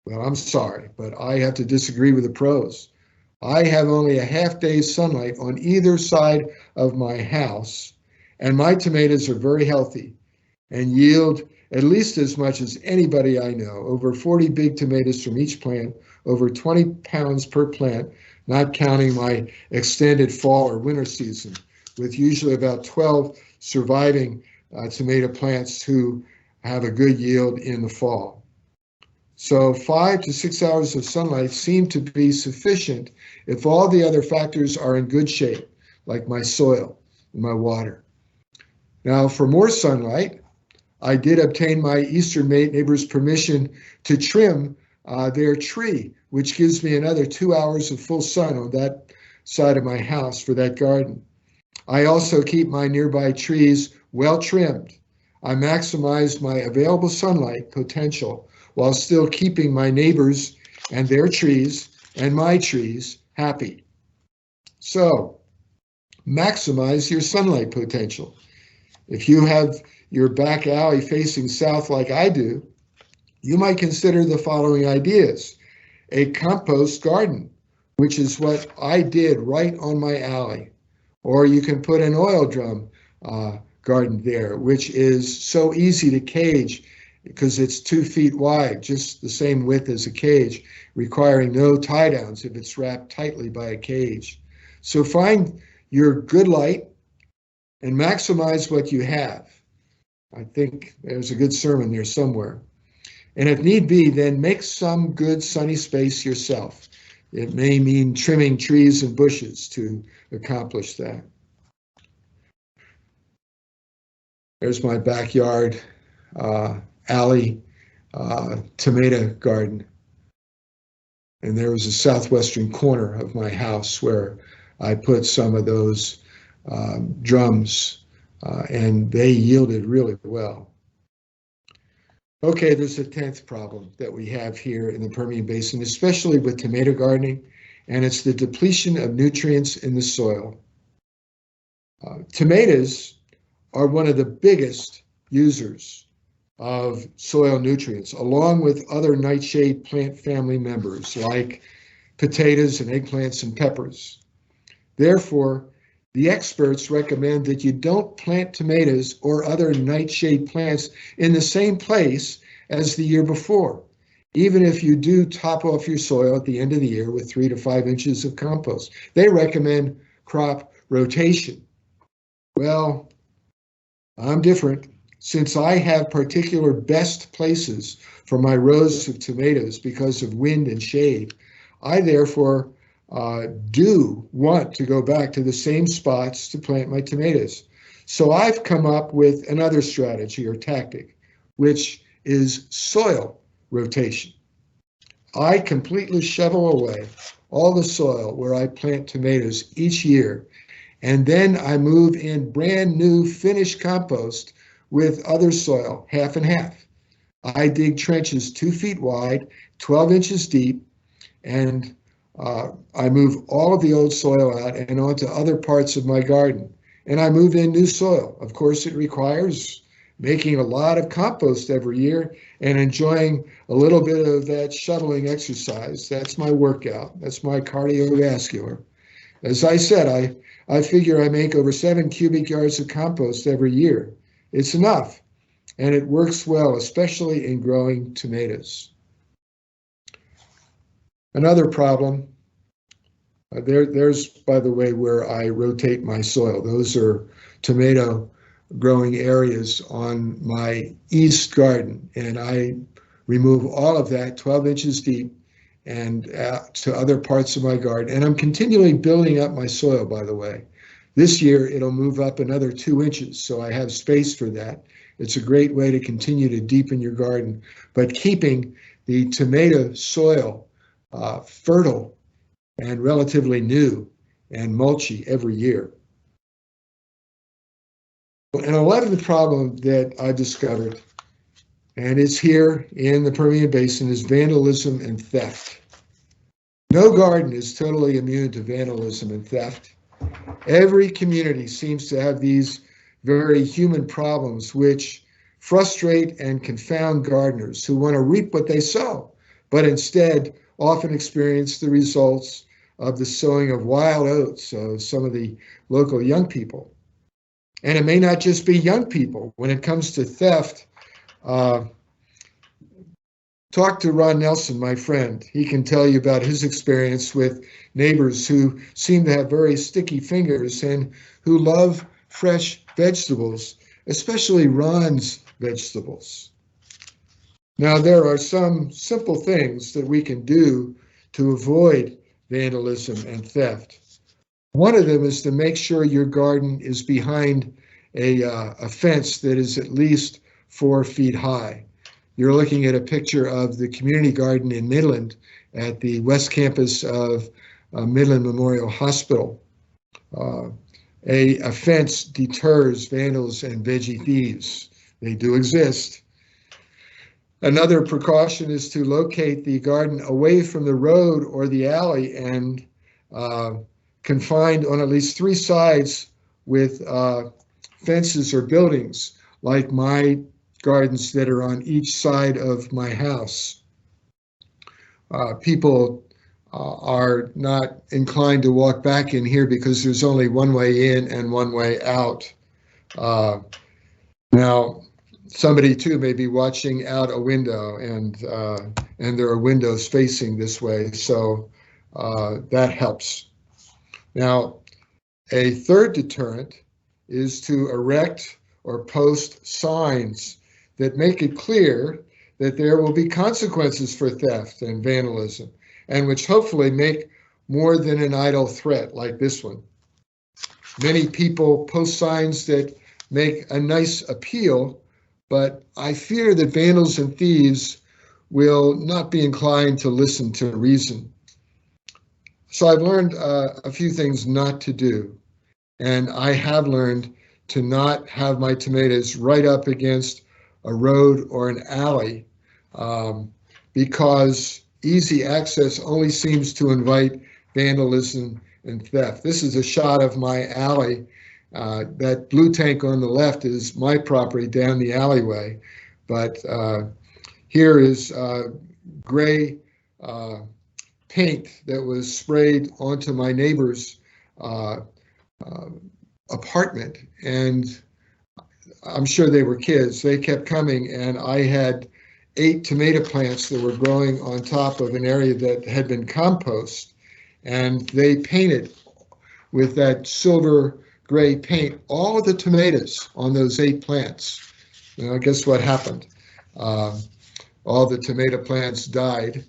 Well, I'm sorry, but I have to disagree with the pros. I have only a half day's sunlight on either side of my house, and my tomatoes are very healthy and yield at least as much as anybody I know. Over 40 big tomatoes from each plant, over 20 pounds per plant, not counting my extended fall or winter season, with usually about 12 surviving tomato plants who have a good yield in the fall. So 5 to 6 hours of sunlight seem to be sufficient if all the other factors are in good shape, like my soil and my water. Now, for more sunlight, I did obtain my eastern neighbor's permission to trim their tree, which gives me another 2 hours of full sun on that side of my house for that garden. I also keep my nearby trees well trimmed. I maximize my available sunlight potential while still keeping my neighbors and their trees and my trees happy. So maximize your sunlight potential. If you have your back alley facing south like I do, you might consider the following ideas. A compost garden, which is what I did right on my alley. Or you can put an oil drum garden there, which is so easy to cage because it's 2 feet wide, just the same width as a cage, requiring no tie downs if it's wrapped tightly by a cage. So find your good light and maximize what you have. I think there's a good sermon there somewhere. And if need be, then make some good sunny space yourself. It may mean trimming trees and bushes to accomplish that. There's my backyard alley tomato garden. And there was a southwestern corner of my house where I put some of those drums, and they yielded really well. Okay, there's a 10th problem that we have here in the Permian Basin, especially with tomato gardening, and it's the depletion of nutrients in the soil. Tomatoes are one of the biggest users of soil nutrients, along with other nightshade plant family members like potatoes and eggplants and peppers. Therefore, the experts recommend that you don't plant tomatoes or other nightshade plants in the same place as the year before, even if you do top off your soil at the end of the year with 3 to 5 inches of compost. They recommend crop rotation. Well, I'm different. Since I have particular best places for my rows of tomatoes because of wind and shade, I therefore do want to go back to the same spots to plant my tomatoes. So I've come up with another strategy or tactic, which is soil rotation. I completely shovel away all the soil where I plant tomatoes each year, and then I move in brand new finished compost with other soil, half and half. I dig trenches 2 feet wide, 12 inches deep, and I move all of the old soil out and onto other parts of my garden. And I move in new soil. Of course, it requires making a lot of compost every year and enjoying a little bit of that shoveling exercise. That's my workout. That's my cardiovascular. As I said, I figure I make over 7 cubic yards of compost every year. It's enough, and it works well, especially in growing tomatoes. Another problem, there's, by the way, where I rotate my soil. Those are tomato growing areas on my east garden, and I remove all of that 12 inches deep and to other parts of my garden. And I'm continually building up my soil, by the way. This year, it'll move up another 2 inches, so I have space for that. It's a great way to continue to deepen your garden, but keeping the tomato soil fertile and relatively new and mulchy every year. An 11th problem that I discovered, and it's here in the Permian Basin, is vandalism and theft. No garden is totally immune to vandalism and theft. Every community seems to have these very human problems which frustrate and confound gardeners who want to reap what they sow, but instead often experience the results of the sowing of wild oats of some of the local young people. And it may not just be young people. When it comes to theft, talk to Ron Nelson, my friend. He can tell you about his experience with neighbors who seem to have very sticky fingers and who love fresh vegetables, especially Ron's vegetables. Now, there are some simple things that we can do to avoid vandalism and theft. One of them is to make sure your garden is behind a fence that is at least 4 feet high. You're looking at a picture of the community garden in Midland at the West Campus of Midland Memorial Hospital. A fence deters vandals and veggie thieves. They do exist. Another precaution is to locate the garden away from the road or the alley and confined on at least 3 sides with fences or buildings, like my gardens that are on each side of my house. People are not inclined to walk back in here because there's only one way in and one way out. Now, somebody too may be watching out a window, and there are windows facing this way, so that helps. Now, a third deterrent is to erect or post signs that make it clear that there will be consequences for theft and vandalism, and which hopefully make more than an idle threat like this one. Many people post signs that make a nice appeal, but I fear that vandals and thieves will not be inclined to listen to reason. So I've learned a few things not to do, and I have learned to not have my tomatoes right up against a road or an alley, because easy access only seems to invite vandalism and theft. This is a shot of my alley. That blue tank on the left is my property down the alleyway, but here is gray paint that was sprayed onto my neighbor's apartment, and I'm sure they were kids. They kept coming, and I had 8 tomato plants that were growing on top of an area that had been compost, and they painted with that silver gray paint all of the tomatoes on those 8 plants. Guess what happened? All the tomato plants died,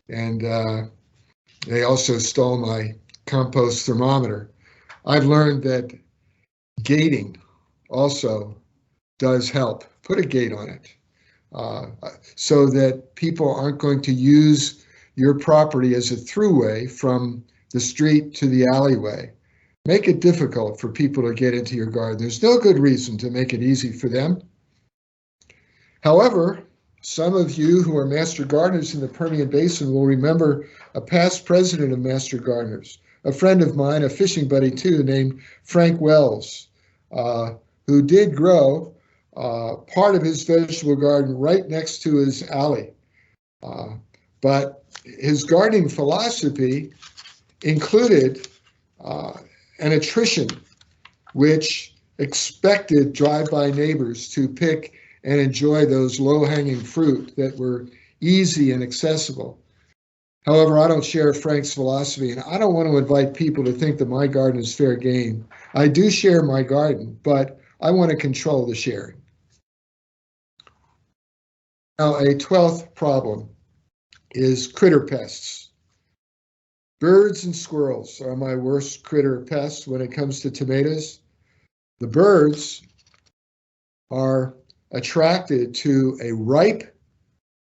and they also stole my compost thermometer. I've learned that gating also does help. Put a gate on it so that people aren't going to use your property as a throughway from the street to the alleyway. Make it difficult for people to get into your garden. There's no good reason to make it easy for them. However, some of you who are master gardeners in the Permian Basin will remember a past president of master gardeners, a friend of mine, a fishing buddy too, named Frank Wells, who did grow part of his vegetable garden right next to his alley. But his gardening philosophy included an attrition which expected drive-by neighbors to pick and enjoy those low-hanging fruit that were easy and accessible. However, I don't share Frank's philosophy, and I don't want to invite people to think that my garden is fair game. I do share my garden, but I want to control the sharing. Now, a 12th problem is critter pests. Birds and squirrels are my worst critter pests when it comes to tomatoes. The birds are attracted to a ripe,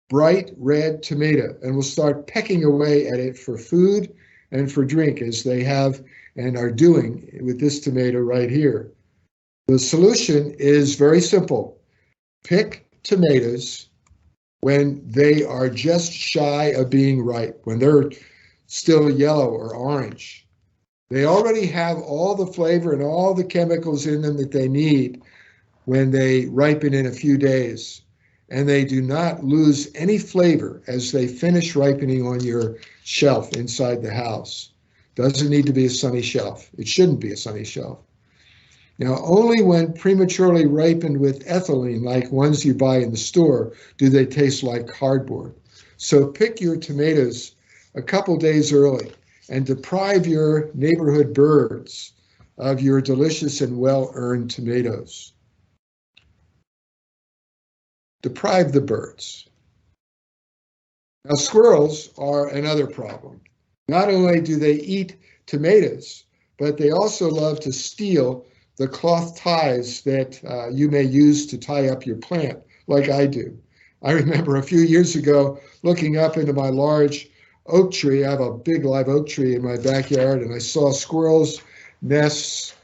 bright red tomato and will start pecking away at it for food and for drink, as they have and are doing with this tomato right here. The solution is very simple. Pick tomatoes when they are just shy of being ripe, when they're still yellow or orange. They already have all the flavor and all the chemicals in them that they need when they ripen in a few days. And they do not lose any flavor as they finish ripening on your shelf inside the house. Doesn't need to be a sunny shelf. It shouldn't be a sunny shelf. Now, only when prematurely ripened with ethylene, like ones you buy in the store, do they taste like cardboard. So pick your tomatoes a couple days early and deprive your neighborhood birds of your delicious and well-earned tomatoes. Deprive the birds. Now, squirrels are another problem. Not only do they eat tomatoes, but they also love to steal the cloth ties that you may use to tie up your plant, like I do. I remember a few years ago looking up into my large oak tree. I have a big live oak tree in my backyard, and I saw squirrels' nests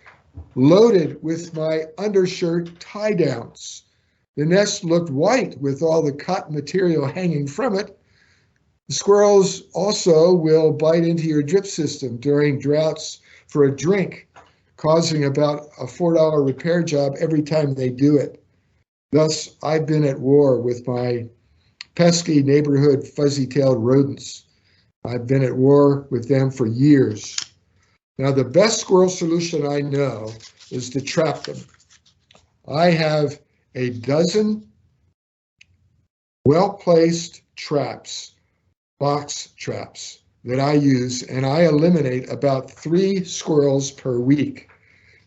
loaded with my undershirt tie downs. The nest looked white with all the cotton material hanging from it. The squirrels also will bite into your drip system during droughts for a drink, causing about a $4 repair job every time they do it. Thus, I've been at war with my pesky neighborhood fuzzy-tailed rodents. I've been at war with them for years. Now, the best squirrel solution I know is to trap them. I have a dozen well-placed traps, box traps, that I use, and I eliminate about 3 squirrels per week.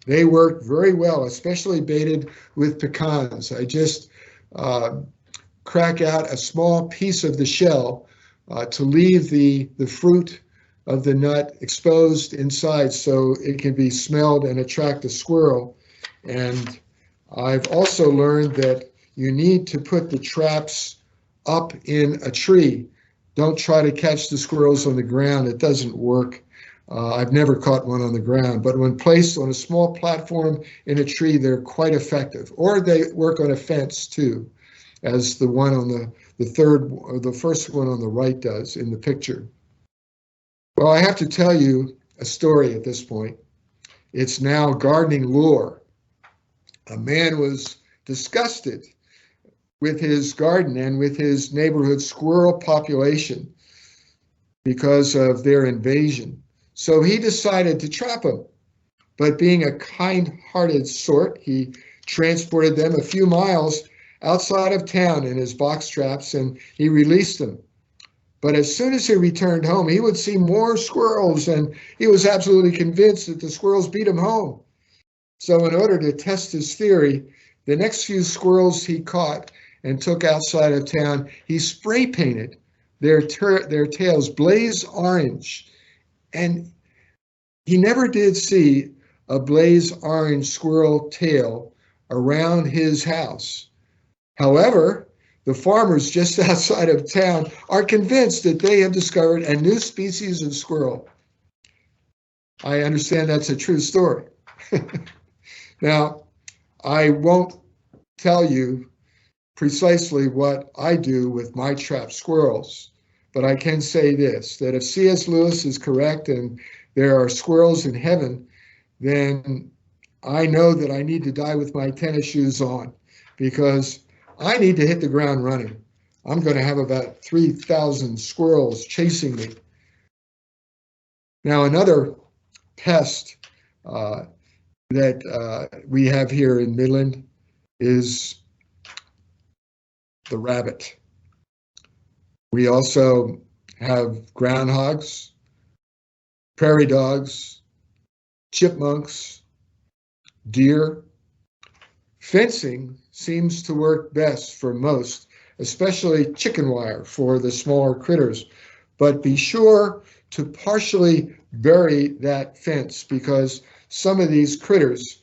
They work very well, especially baited with pecans. I just crack out a small piece of the shell to leave the fruit of the nut exposed inside so it can be smelled and attract a squirrel. And I've also learned that you need to put the traps up in a tree. Don't try to catch the squirrels on the ground. It doesn't work. I've never caught one on the ground, but when placed on a small platform in a tree, they're quite effective. Or they work on a fence too, as the one on the first one on the right does in the picture. Well, I have to tell you a story at this point. It's now gardening lore. A man was disgusted with his garden and with his neighborhood squirrel population because of their invasion. So he decided to trap them. But being a kind-hearted sort, he transported them a few miles outside of town in his box traps, and he released them. But as soon as he returned home, he would see more squirrels, and he was absolutely convinced that the squirrels beat him home. So in order to test his theory, the next few squirrels he caught and took outside of town, he spray painted their tails blaze orange. And he never did see a blaze orange squirrel tail around his house. However, the farmers just outside of town are convinced that they have discovered a new species of squirrel. I understand that's a true story. Now, I won't tell you precisely what I do with my trapped squirrels, but I can say this, that if C.S. Lewis is correct and there are squirrels in heaven, then I know that I need to die with my tennis shoes on, because I need to hit the ground running. I'm going to have about 3,000 squirrels chasing me. Now, another pest that we have here in Midland is the rabbit. We also have groundhogs, prairie dogs, chipmunks, deer. Fencing seems to work best for most, especially chicken wire for the smaller critters. But be sure to partially bury that fence, because some of these critters,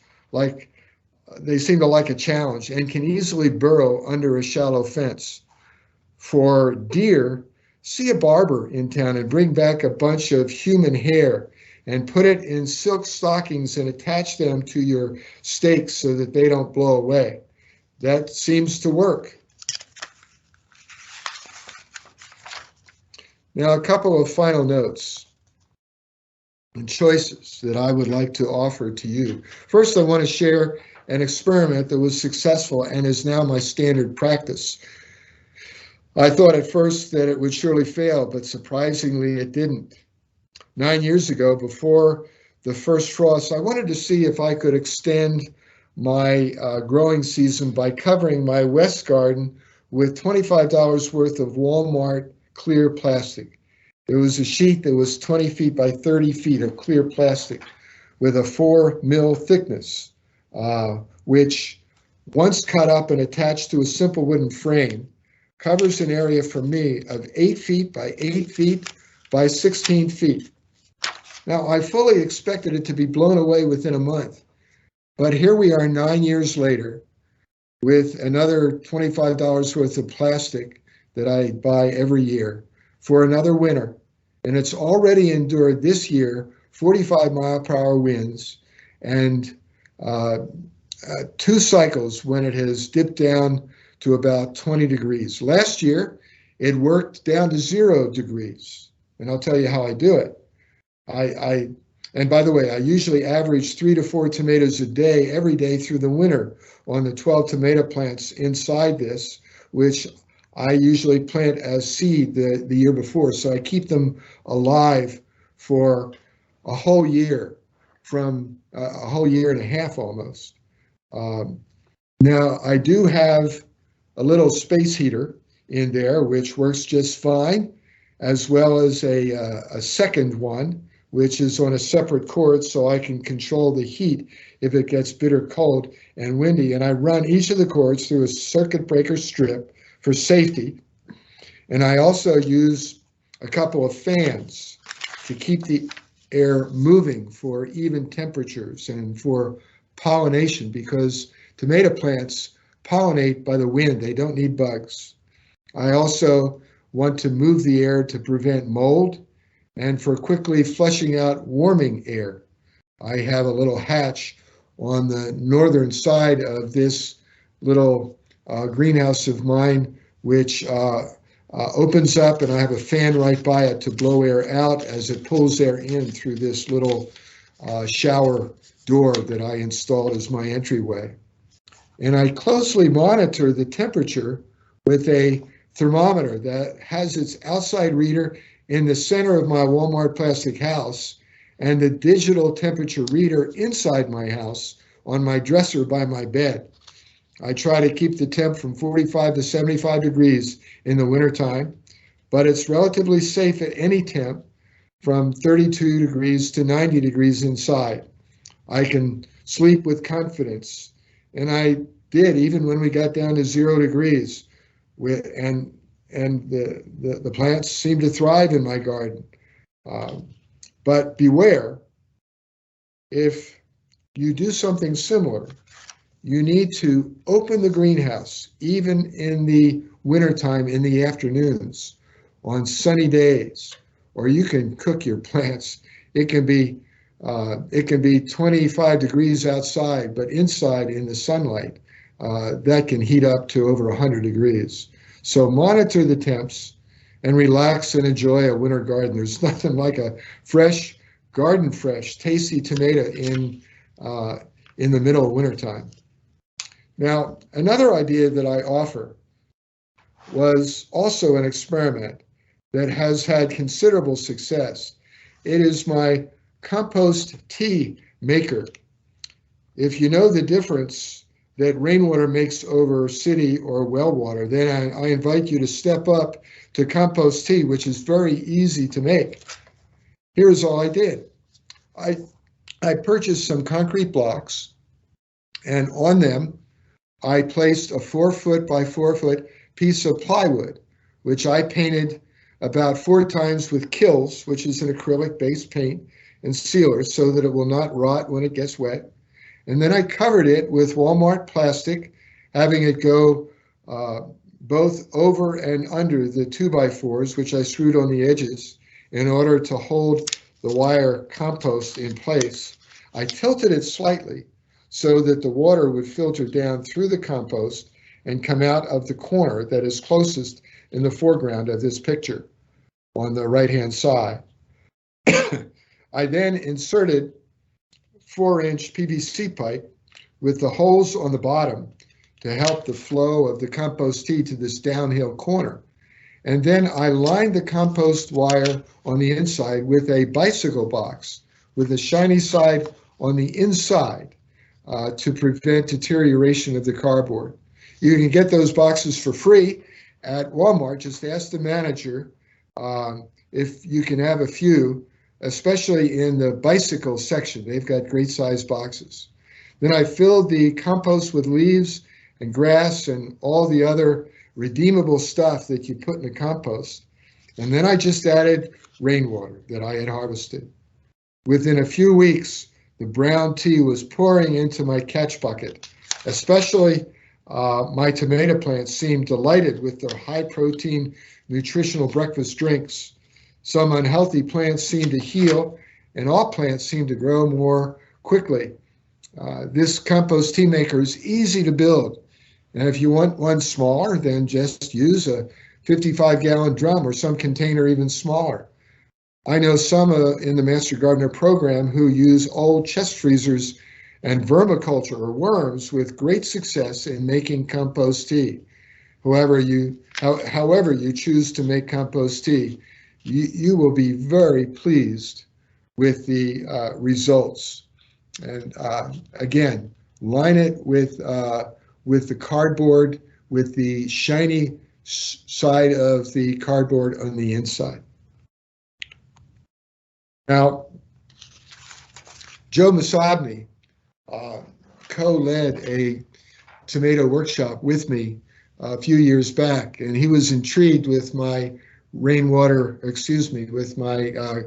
they seem to like a challenge and can easily burrow under a shallow fence. For deer, see a barber in town and bring back a bunch of human hair and put it in silk stockings and attach them to your stakes so that they don't blow away. That seems to work. Now, a couple of final notes and choices that I would like to offer to you. First, I want to share an experiment that was successful and is now my standard practice. I thought at first that it would surely fail, but surprisingly it didn't. 9 years ago, before the first frost, I wanted to see if I could extend my growing season by covering my west garden with $25 worth of Walmart clear plastic. It was a sheet that was 20 feet by 30 feet of clear plastic with a 4 mil thickness, which, once cut up and attached to a simple wooden frame, covers an area for me of 8 feet by 8 feet by 16 feet. Now, I fully expected it to be blown away within a month, but here we are 9 years later with another $25 worth of plastic that I buy every year for another winter, and it's already endured this year 45-mile-per-hour winds and 2 cycles when it has dipped down to about 20 degrees. Last year, it worked down to 0 degrees. And I'll tell you how I do it. And by the way, I usually average 3 to 4 tomatoes a day, every day through the winter on the 12 tomato plants inside this, which I usually plant as seed the year before. So I keep them alive for a whole year, from a whole year and a half almost. Now, I do have a little space heater in there, which works just fine, as well as a second one, which is on a separate cord, so I can control the heat if it gets bitter cold and windy. And I run each of the cords through a circuit breaker strip for safety. And I also use a couple of fans to keep the air moving for even temperatures and for pollination, because tomato plants pollinate by the wind. They don't need bugs. I also want to move the air to prevent mold and for quickly flushing out warming air. I have a little hatch on the northern side of this little greenhouse of mine, which opens up, and I have a fan right by it to blow air out as it pulls air in through this little shower door that I installed as my entryway. And I closely monitor the temperature with a thermometer that has its outside reader in the center of my Walmart plastic house and the digital temperature reader inside my house on my dresser by my bed. I try to keep the temp from 45 to 75 degrees in the wintertime, but it's relatively safe at any temp from 32 degrees to 90 degrees inside. I can sleep with confidence, and I did even when we got down to 0 degrees. And the plants seem to thrive in my garden. But beware, if you do something similar, you need to open the greenhouse, even in the wintertime in the afternoons, on sunny days, or you can cook your plants. It can be 25 degrees outside, but inside in the sunlight, that can heat up to over 100 degrees. So monitor the temps and relax and enjoy a winter garden. There's nothing like a fresh, garden fresh, tasty tomato in the middle of wintertime. Now, another idea that I offer was also an experiment that has had considerable success. It is my compost tea maker. If you know the difference that rainwater makes over city or well water, then I invite you to step up to compost tea, which is very easy to make. Here's all I did. I purchased some concrete blocks, and on them I placed a 4-foot by 4-foot piece of plywood, which I painted about 4 times with Kills, which is an acrylic-based paint, and sealers so that it will not rot when it gets wet. And then I covered it with Walmart plastic, having it go both over and under the 2x4s, which I screwed on the edges in order to hold the wire compost in place. I tilted it slightly so that the water would filter down through the compost and come out of the corner that is closest in the foreground of this picture on the right-hand side. I then inserted 4-inch PVC pipe with the holes on the bottom to help the flow of the compost tea to this downhill corner. And then I lined the compost wire on the inside with a bicycle box with the shiny side on the inside to prevent deterioration of the cardboard. You can get those boxes for free at Walmart. Just ask the manager if you can have a few, especially in the bicycle section. They've got great size boxes. Then I filled the compost with leaves and grass and all the other redeemable stuff that you put in the compost. And then I just added rainwater that I had harvested. Within a few weeks, the brown tea was pouring into my catch bucket. Especially my tomato plants seemed delighted with their high-protein nutritional breakfast drinks. Some unhealthy plants seem to heal, and all plants seem to grow more quickly. This compost tea maker is easy to build. And if you want one smaller, then just use a 55-gallon drum or some container even smaller. I know some in the Master Gardener program who use old chest freezers and vermiculture or worms with great success in making compost tea. However you choose to make compost tea, you will be very pleased with the results. And again, line it with the cardboard, with the shiny side of the cardboard on the inside. Now, Joe Masabny co-led a tomato workshop with me a few years back, and he was intrigued with my with my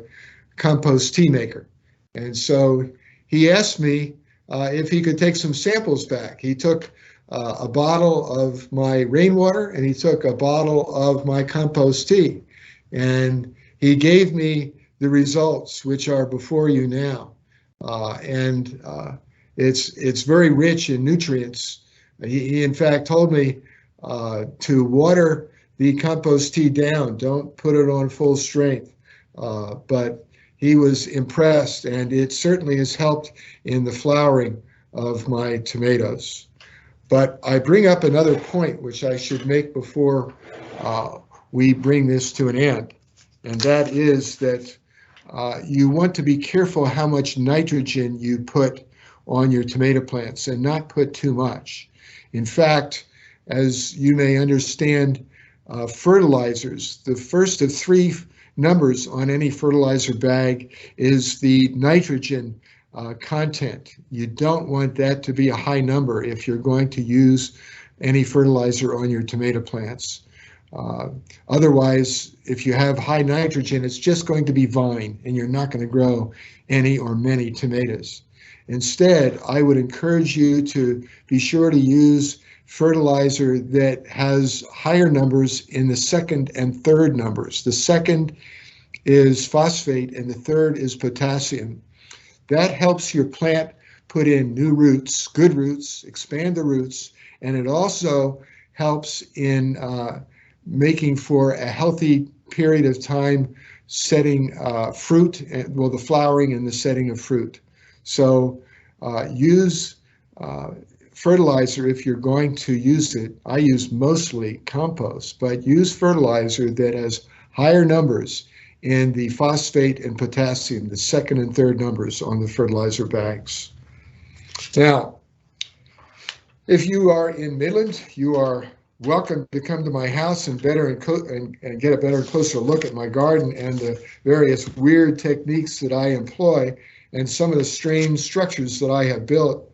compost tea maker. And so he asked me if he could take some samples back. He took a bottle of my rainwater and he took a bottle of my compost tea, and he gave me the results, which are before you now. It's very rich in nutrients. He in fact told me to water the compost tea down, don't put it on full strength. But he was impressed, and it certainly has helped in the flowering of my tomatoes. But I bring up another point which I should make before we bring this to an end, and that is that you want to be careful how much nitrogen you put on your tomato plants and not put too much. In fact, as you may understand, fertilizers, the first of three numbers on any fertilizer bag is the nitrogen content. You don't want that to be a high number if you're going to use any fertilizer on your tomato plants. Otherwise, if you have high nitrogen, it's just going to be vine, and you're not going to grow any or many tomatoes. Instead, I would encourage you to be sure to use fertilizer that has higher numbers in the second and third numbers. The second is phosphate and the third is potassium. That helps your plant put in new roots, good roots, expand the roots, and it also helps in making for a healthy period of time setting fruit, well, the flowering and the setting of fruit. So use fertilizer if you're going to use it. I use mostly compost, but use fertilizer that has higher numbers in the phosphate and potassium, the second and third numbers on the fertilizer bags. Now, if you are in Midland, you are welcome to come to my house and get a better and closer look at my garden and the various weird techniques that I employ and some of the strange structures that I have built.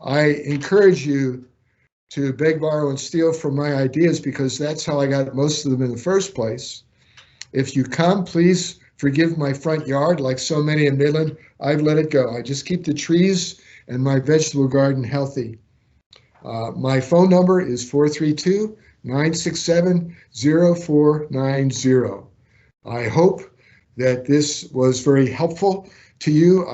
I encourage you to beg, borrow, and steal from my ideas because that's how I got most of them in the first place. If you come, please forgive my front yard. Like so many in Midland, I've let it go. I just keep the trees and my vegetable garden healthy. My phone number is 432-967-0490. I hope that this was very helpful to you.